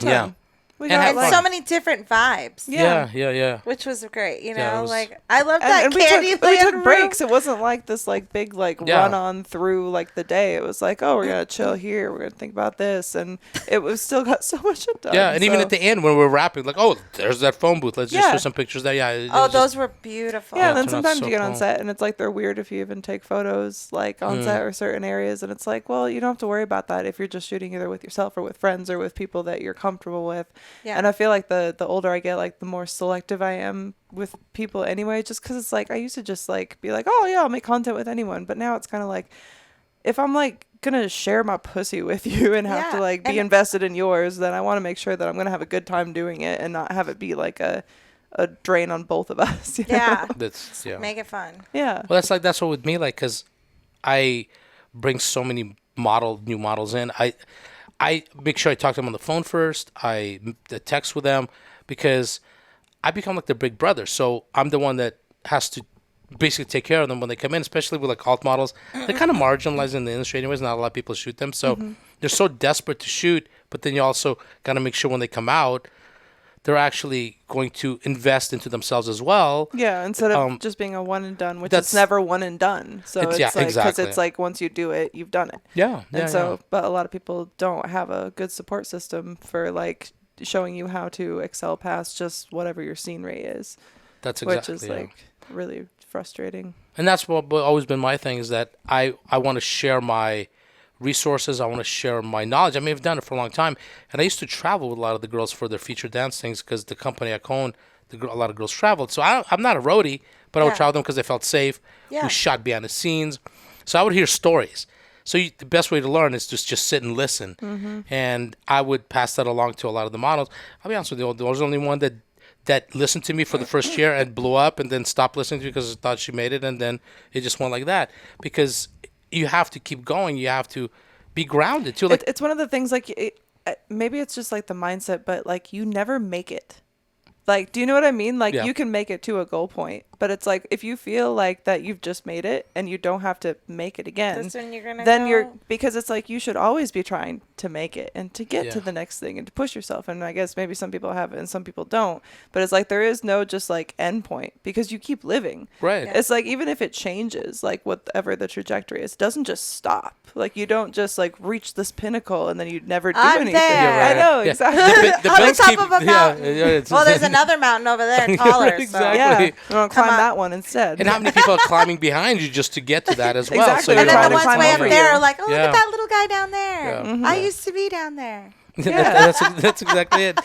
Yeah. We and got so many different vibes. Yeah. Which was great, you know. Yeah, like, I love that and Candyland we took room. breaks. It wasn't like this like big like run on through like the day. It was like, oh, we're gonna chill here. We're gonna think about this, and it was still got so much shit done. Yeah, and even at the end when we were wrapping, like, oh, there's that phone booth. Let's just show some pictures there. Yeah. Oh, those were beautiful. Yeah, and then sometimes you get on set and it's like they're weird if you even take photos like on set or certain areas, and it's like, well, you don't have to worry about that if you're just shooting either with yourself or with friends or with people that you're comfortable with. Yeah. And I feel like the older I get, like, the more selective I am with people anyway, just because it's like I used to just like be like, oh yeah, I'll make content with anyone, but now it's kind of like, if I'm like gonna share my pussy with you and have to like be invested in yours, then I want to make sure that I'm gonna have a good time doing it and not have it be like a drain on both of us. You know? That's make it fun. Well, that's what with me, like, because I bring so many new models in. I make sure I talk to them on the phone first. I text with them, because I become like their big brother. So I'm the one that has to basically take care of them when they come in, especially with like alt models. They're kind of marginalized in the industry anyways. Not a lot of people shoot them. So they're so desperate to shoot, but then you also got to make sure when they come out, they're actually going to invest into themselves as well. Yeah, instead of just being a one and done, which is never one and done. So it's like, because it's like once you do it, you've done it. But a lot of people don't have a good support system for like showing you how to excel past just whatever your scene rate is. That's exactly, which is like really frustrating. And that's what always been my thing, is that I want to share my resources. I want to share my knowledge. I mean, I've done it for a long time, and I used to travel with a lot of the girls for their feature dance things, because the company I owned, a lot of girls traveled. So I'm not a roadie, but I would travel with them because they felt safe. We shot behind the scenes, so I would hear stories. So the best way to learn is just sit and listen, and I would pass that along to a lot of the models. I'll be honest with you, there was only one that listened to me for the first year and blew up, and then stopped listening to me because I thought she made it, and then it just went like that. Because you have to keep going. You have to be grounded too. Like, it's one of the things, like, maybe it's just like the mindset, but like, you never make it. Like, do you know what I mean? Like, you can make it to a goal point, but it's like, if you feel like that you've just made it and you don't have to make it again, that's when you're gonna then because it's like, you should always be trying to make it and to get to the next thing and to push yourself. And I guess maybe some people have it and some people don't, but it's like, there is no just like end point, because you keep living. Right. It's like, even if it changes, like whatever the trajectory is, it doesn't just stop. Like, you don't just like reach this pinnacle and then you never do anything. There. I know, exactly. On the top of a mountain. Well, there's an another mountain over there taller. Right, exactly. Yeah, you want to climb that one instead. And how many people are climbing behind you just to get to that as well? Exactly. So And you're then the always ones way up moving. there are like, oh, look Yeah. at that little guy down there. Yeah. I used to be down there. That's exactly it.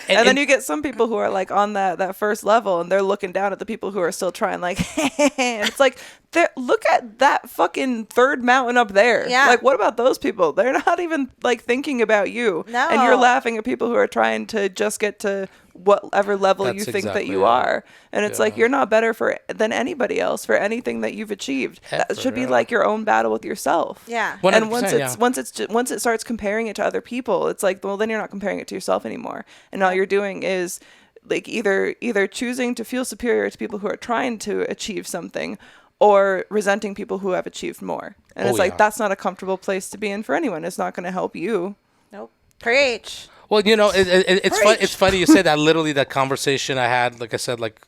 And then you get some people who are like on that first level and they're looking down at the people who are still trying like and it's like look at that fucking third mountain up there. Yeah. Like what about those people? They're not even like thinking about you. No. And you're laughing at people who are trying to just get to whatever level you That's think that exactly you it. are. And it's like Yeah. you're not better than anybody else for anything that you've achieved. That Ever, should be yeah. like your own battle with yourself. Yeah. And 100%, once it starts comparing it to other people, it's like, well, then you're not comparing it to yourself anymore. And all you're doing is like either choosing to feel superior to people who are trying to achieve something or resenting people who have achieved more. And it's like, yeah. that's not a comfortable place to be in for anyone. It's not going to help you. Nope. Preach. Well, it's funny you say that. Literally, that conversation I had, like I said, like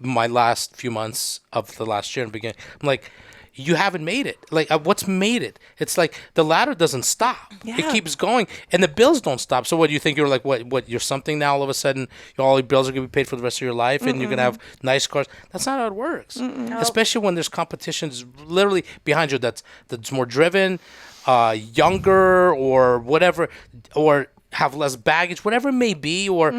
my last few months of the last year in the beginning, I'm like, you haven't made it. Like, what's made it? It's like the ladder doesn't stop. It Yeah. keeps going, and the bills don't stop. So what do you think? You're like, what? You're something now. All of a sudden, all your bills are gonna be paid for the rest of your life, and you're gonna have nice cars. That's not how it works. Especially when there's competitions literally behind you. That's more driven, younger, or whatever, or have less baggage, whatever it may be, or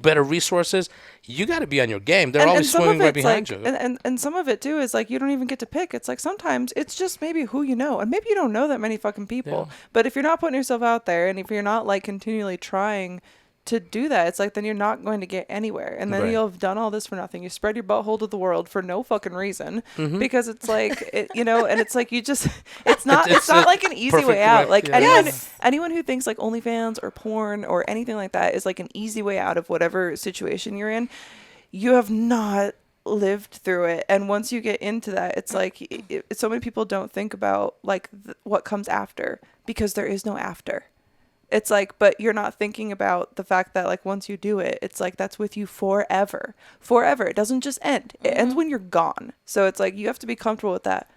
better resources. You got to be on your game. They're always some swimming of right it's behind like, you. and some of it too is like you don't even get to pick. It's like sometimes it's just maybe who you know, and maybe you don't know that many fucking people. Yeah. But if you're not putting yourself out there, and if you're not like continually trying to do that, it's like then you're not going to get anywhere, and then Right. you'll have done all this for nothing. You spread your butthole to the world for no fucking reason because it's like and it's like you just it's not It's not a like an easy perfect way out. way, Like yeah. anyone who thinks like OnlyFans or porn or anything like that is like an easy way out of whatever situation you're in, you have not lived through it. And once you get into that, it's like so many people don't think about like what comes after, because there is no after. It's like, but you're not thinking about the fact that like once you do it, it's like that's with you forever. Forever. It doesn't just end. It ends when you're gone. So it's like you have to be comfortable with that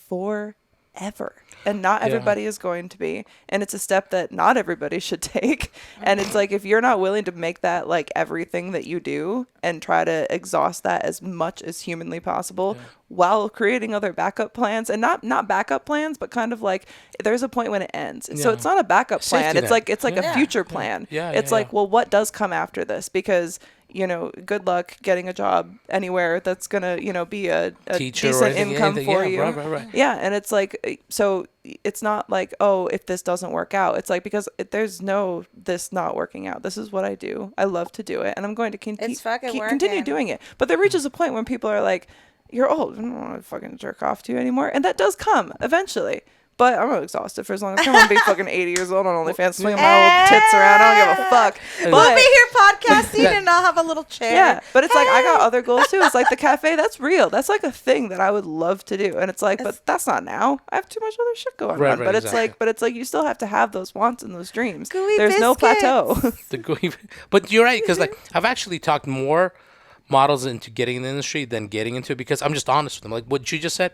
forever. And not everybody is going to be. And it's a step that not everybody should take. And it's like if you're not willing to make that like everything that you do and try to exhaust that as much as humanly possible while creating other backup plans, and not backup plans, but kind of like there's a point when it ends. So Yeah. it's not a backup plan. Safety It's net. like a future plan. Yeah, It's yeah, like, yeah. well, what does come after this? Because good luck getting a job anywhere that's gonna, be a Teacher or decent anything- income anything. for Yeah, you. right. Yeah, and it's like, so it's not like, oh, if this doesn't work out. It's like, because there's no this not working out. This is what I do. I love to do it, and I'm going to It's fucking continue working. doing it. But there reaches a point when people are like, you're old. I don't want to fucking jerk off to you anymore. And that does come eventually. But I'm not exhausted for as long as I want to be fucking 80 years old on OnlyFans, swinging my old tits around. I don't give a fuck. We'll But be here podcasting and I'll have a little chair. yeah, but it's like I got other goals too. It's like the cafe. That's real. That's like a thing that I would love to do. And it's like, but that's not now. I have too much other shit going Right, on. right, But exactly. it's like you still have to have those wants and those dreams. Gooey There's no biscuits. plateau. The gooey- but you're right, because like I've actually talked more models into getting in the industry than getting into it, because I'm just honest with them. Like what you just said,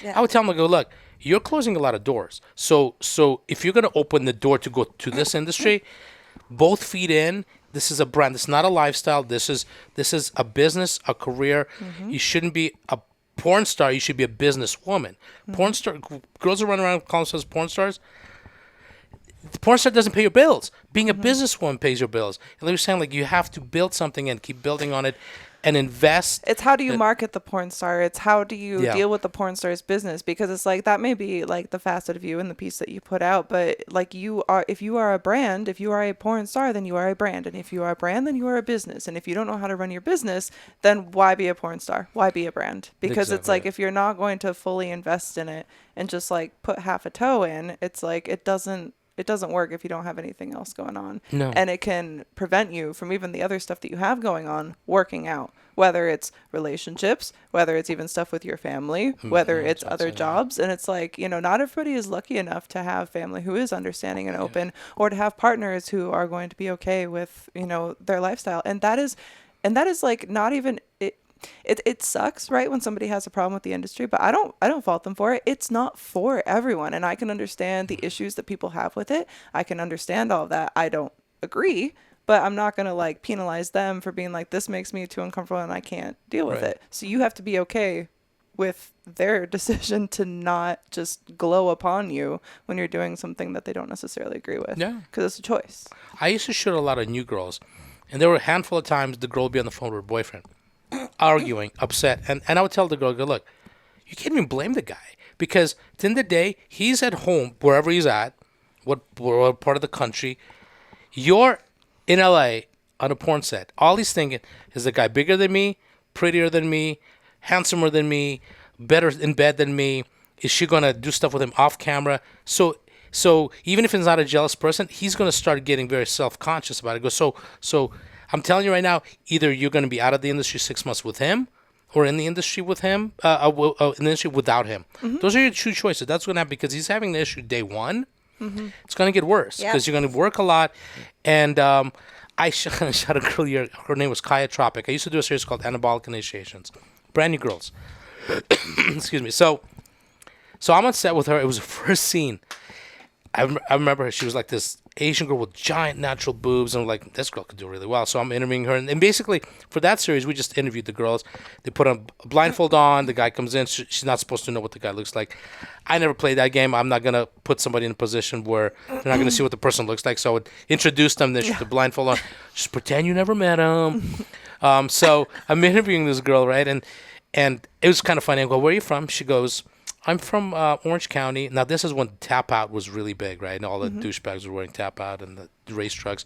Yeah. I would tell them, I go, look, you're closing a lot of doors. So if you're gonna open the door to go to this industry, both feet in. This is a brand. This is not a lifestyle. This is a business, a career. You shouldn't be a porn star. You should be a businesswoman. Porn star girls who run around calling themselves porn stars. The porn star doesn't pay your bills. Being a businesswoman pays your bills. And they were saying like you have to build something and keep building on it, and invest. It's how do you market the porn star? It's how do you Yeah. deal with the porn star's business? Because it's like that may be like the facet of you in the piece that you put out, but like if you are a brand, if you are a porn star, then you are a brand, and if you are a brand, then you are a business, and if you don't know how to run your business, then why be a porn star? Why be a brand? Because it's Exactly. like if you're not going to fully invest in it and just like put half a toe in, it's like it doesn't work if you don't have anything else going on. No. And it can prevent you from even the other stuff that you have going on working out, whether it's relationships, whether it's even stuff with your family, whether it's other jobs. And it's like, not everybody is lucky enough to have family who is understanding and open, or to have partners who are going to be okay with, their lifestyle. And that is like not even it sucks, right, when somebody has a problem with the industry, but I don't fault them for it. It's not for everyone, and I can understand the issues that people have with it. I can understand all of that. I don't agree, but I'm not going to like penalize them for being like, this makes me too uncomfortable and I can't deal with it. So you have to be okay with their decision to not just glow upon you when you're doing something that they don't necessarily agree with. Yeah. Because it's a choice. I used to shoot a lot of new girls, and there were a handful of times the girl would be on the phone with her boyfriend, arguing, upset. And I would tell the girl, look, you can't even blame the guy. Because at the end of the day, he's at home, wherever he's at, what part of the country. You're in LA on a porn set. All he's thinking is the guy bigger than me, prettier than me, handsomer than me, better in bed than me. Is she going to do stuff with him off camera? So even if he's not a jealous person, he's going to start getting very self-conscious about it. So I'm telling you right now, either you're going to be out of the industry 6 months with him, or in the industry with him, in the industry without him. Those are your two choices. That's going to happen because he's having the issue day one. It's going to get worse because you're going to work a lot. And I shot a girl here. Her name was Kaya Tropic. I used to do a series called Anabolic Initiations. Brand new girls. Excuse me. So I'm on set with her. It was the first scene. I remember her. She was like this Asian girl with giant natural boobs. And I'm like, this girl could do really well. So I'm interviewing her. And basically, for that series, we just interviewed the girls. They put a blindfold on. The guy comes in. She's not supposed to know what the guy looks like. I never played that game. I'm not going to put somebody in a position where they're not going to see what the person looks like. So I would introduce them. Then the blindfold on. Just pretend you never met him. So I'm interviewing this girl, right? And it was kind of funny. I go, where are you from? She goes, I'm from Orange County. Now, this is when Tap Out was really big, right? And all the douchebags were wearing Tap Out and the race trucks.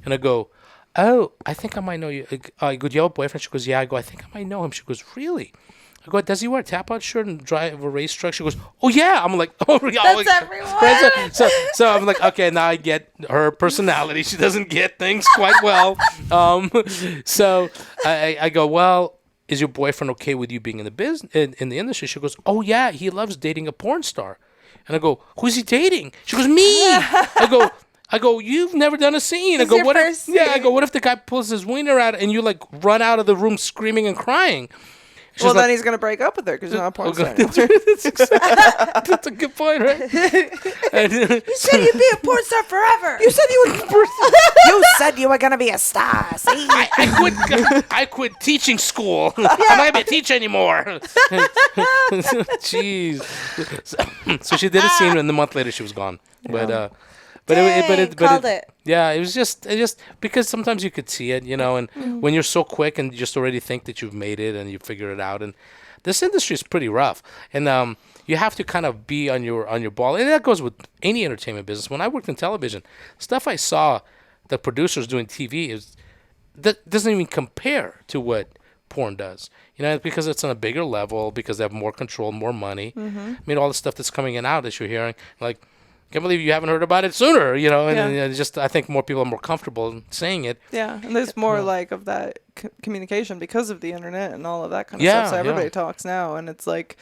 And I go, oh, I think I might know you. I go, do you have a boyfriend? She goes, yeah. I go, I think I might know him. She goes, really? I go, does he wear a Tap Out shirt and drive a race truck? She goes, oh, yeah. I'm like, oh, yeah. That's everyone. So I'm like, okay, now I get her personality. She doesn't get things quite well. So I go, well, is your boyfriend okay with you being in the business in the industry? She goes, oh yeah, he loves dating a porn star. And I go, who's he dating? She goes, me. I go, you've never done a scene. I go, what if? Yeah, I go, what if the guy pulls his wiener out and you like run out of the room screaming and crying? Well, then he's going to break up with her because you're not a porn star. That's a good point, right? You said you'd be a porn star forever. You said you were going to be a star. See? I quit teaching school. I'm not going to be a teacher anymore. Jeez. So she did a scene, and a month later she was gone. Yeah. But called it. Yeah, it was just because sometimes you could see it, and when you're so quick and you just already think that you've made it and you figure it out, and this industry is pretty rough, and you have to kind of be on your ball, and that goes with any entertainment business. When I worked in television, stuff I saw the producers doing TV that doesn't even compare to what porn does, because it's on a bigger level, because they have more control, more money. I mean, all the stuff that's coming in out that you're hearing, like, can't believe you haven't heard about it sooner, and just I think more people are more comfortable saying it. Yeah, and there's more like of that communication because of the internet and all of that kind of stuff. So everybody talks now, and it's like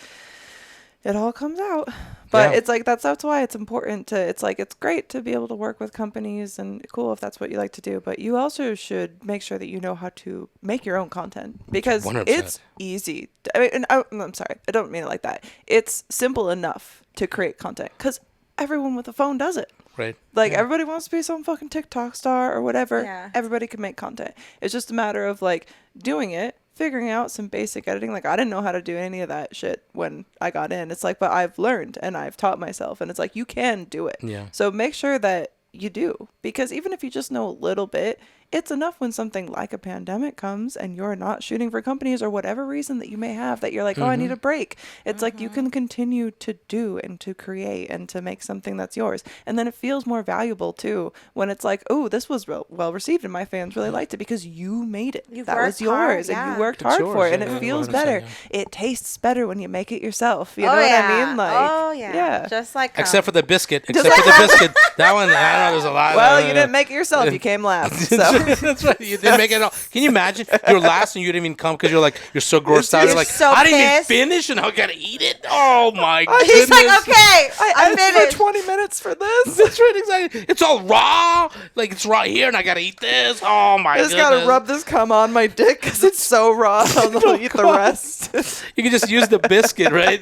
it all comes out. But it's like that's why it's important to. It's like it's great to be able to work with companies and cool if that's what you like to do. But you also should make sure that you know how to make your own content because 100%. It's easy. I'm sorry, I don't mean it like that. It's simple enough to create content because everyone with a phone does it. Right. Like everybody wants to be some fucking TikTok star or whatever. Yeah. Everybody can make content. It's just a matter of like doing it, figuring out some basic editing. Like I didn't know how to do any of that shit when I got in. It's like, but I've learned and I've taught myself, and it's like you can do it. Yeah. So make sure that you do, because even if you just know a little bit, it's enough when something like a pandemic comes and you're not shooting for companies or whatever reason that you may have that you're like, oh, I need a break. It's like you can continue to do and to create and to make something that's yours. And then it feels more valuable too when it's like, oh, this was well received and my fans really liked it because you made it. That was yours and you worked hard for it, and it feels better. Yeah. It tastes better when you make it yourself. You know what I mean? Like, yeah. Just like except for the biscuit. That one, I don't know, there's a lot. Well, you didn't make it yourself. You came last. So. That's right. You didn't make it all. Can you imagine? You're last and you didn't even come because you're so grossed out. You're like, so I didn't even finish and I gotta eat it. Oh my goodness. He's like, okay, I finished for 20 minutes for this. That's right, exactly. It's all raw. Like it's raw here and I gotta eat this. Oh my goodness. I just gotta rub this cum on my dick because it's so raw. I'll eat the rest. You can just use the biscuit, right?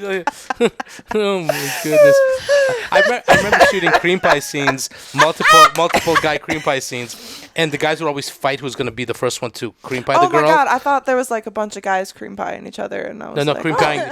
Oh my goodness. I remember shooting cream pie scenes, multiple guy cream pie scenes, and the guys would always fight who's gonna be the first one to cream pie Oh the girl. my god! I thought there was like a bunch of guys cream pieing each other, and I was No, like, cream pieing,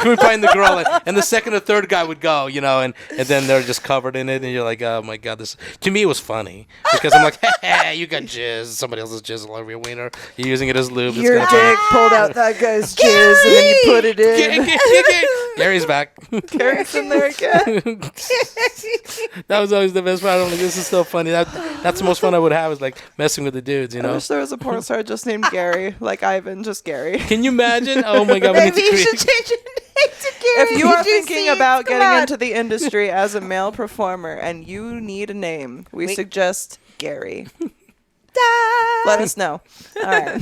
cream pieing the girl, and the second or third guy would go, and then they're just covered in it, and you're like, oh my god, this. To me, it was funny because I'm like, hey, you got jizz, somebody else's jizz all over your wiener. You're using it as lube. your it's dick pulled out that guy's jizz, and then you put it in. Gary's back. Gary's in there again. That was always the best part. I'm like, this is so funny. That's the most fun I would have is like messing with the dudes, I wish there was a porn star just named Gary, like Ivan, just Gary. Can you imagine? Oh my god, we need Maybe to you should create. change your name to Gary. If you are Did thinking see? about Come getting on. into the industry as a male performer and you need a name, we Wait. suggest Gary. Da. Let us know. All right.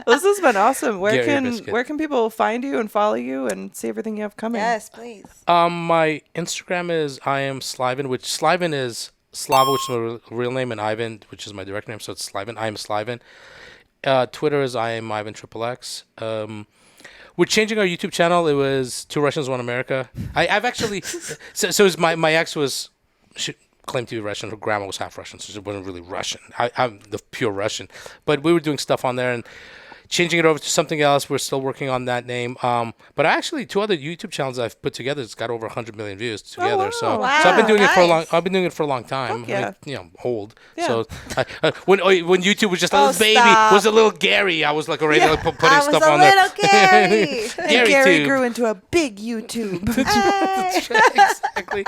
This has been awesome. Where Gary can Biscuit. people find you and follow you and see everything you have coming? Yes, please. My Instagram is I am Sliven, which Sliven is Slava, which is my real name, and Ivan, which is my direct name, so it's Sliven. I am Sliven. Twitter is I am Ivan XXX. We're changing our YouTube channel. It was Two Russians, One America. I've actually so it was my ex was she claimed to be Russian. Her grandma was half Russian, so she wasn't really Russian. I'm the pure Russian, but we were doing stuff on there and changing it over to something else. We're still working on that name. But actually, 2 other YouTube channels I've put together. It's got over 100 million views together. wow. So Wow, I've been doing it for a long. nice. I've been doing it for a long time. Fuck yeah. I mean, old. Yeah. So when YouTube was just a Oh, little baby, stop. was a little Gary. I was like already like, putting I was stuff a on there. little Gary. And Gary Gary tube. grew into a big YouTube. Hey. Exactly.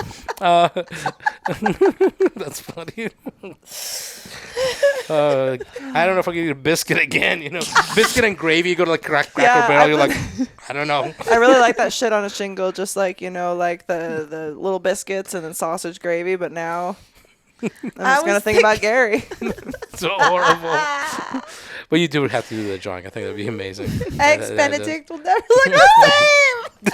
That's funny. I don't know if I can eat a biscuit again. Biscuit and gravy. You go to like Cracker Yeah, Barrel. You're I've like, I don't know. I really like that shit on a shingle, just like, like the little biscuits and then sausage gravy, but now I'm just going to was think about Gary. So horrible. But you do have to do the drawing. I think that'd be amazing. Eggs Benedict will never look the same.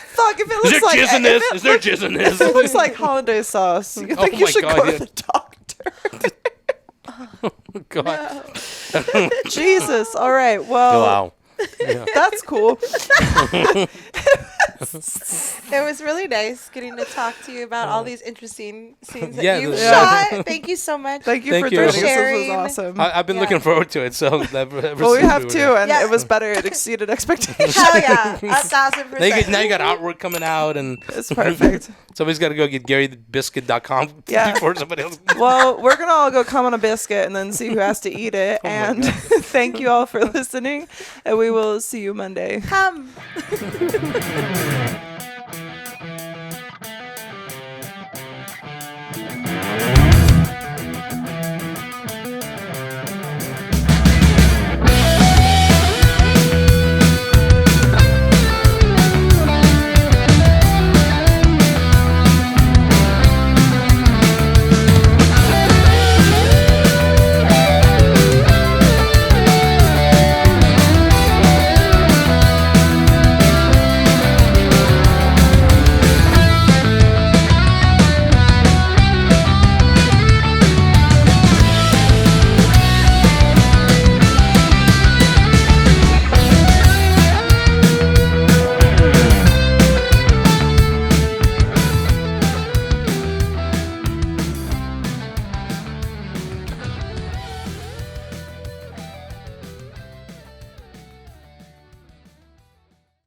Fuck, if it Is looks there like jizz in this? Is there jizz in this? if it looks like hollandaise sauce, you Oh think you my should God, go yeah. to the doctor. God. Jesus. All right. Well, Wow. that's cool. It was really nice getting to talk to you about all these interesting scenes that Yeah, you've yeah. shot. Thank you so much. Thank you Thank for you. joining us. Sharing. This was awesome. I've been Yeah. looking forward to it. So Well, we have too, and Yeah. it was better. It exceeded expectations. Hell yeah, 1,000%. Now you got artwork coming out, and It's perfect. somebody's got to go get GaryBiscuit.com Yeah. before somebody else. Well, we're going to all go come on a biscuit and then see who has to eat it. Oh my And God. thank you all for listening. And we will see you Monday. Come.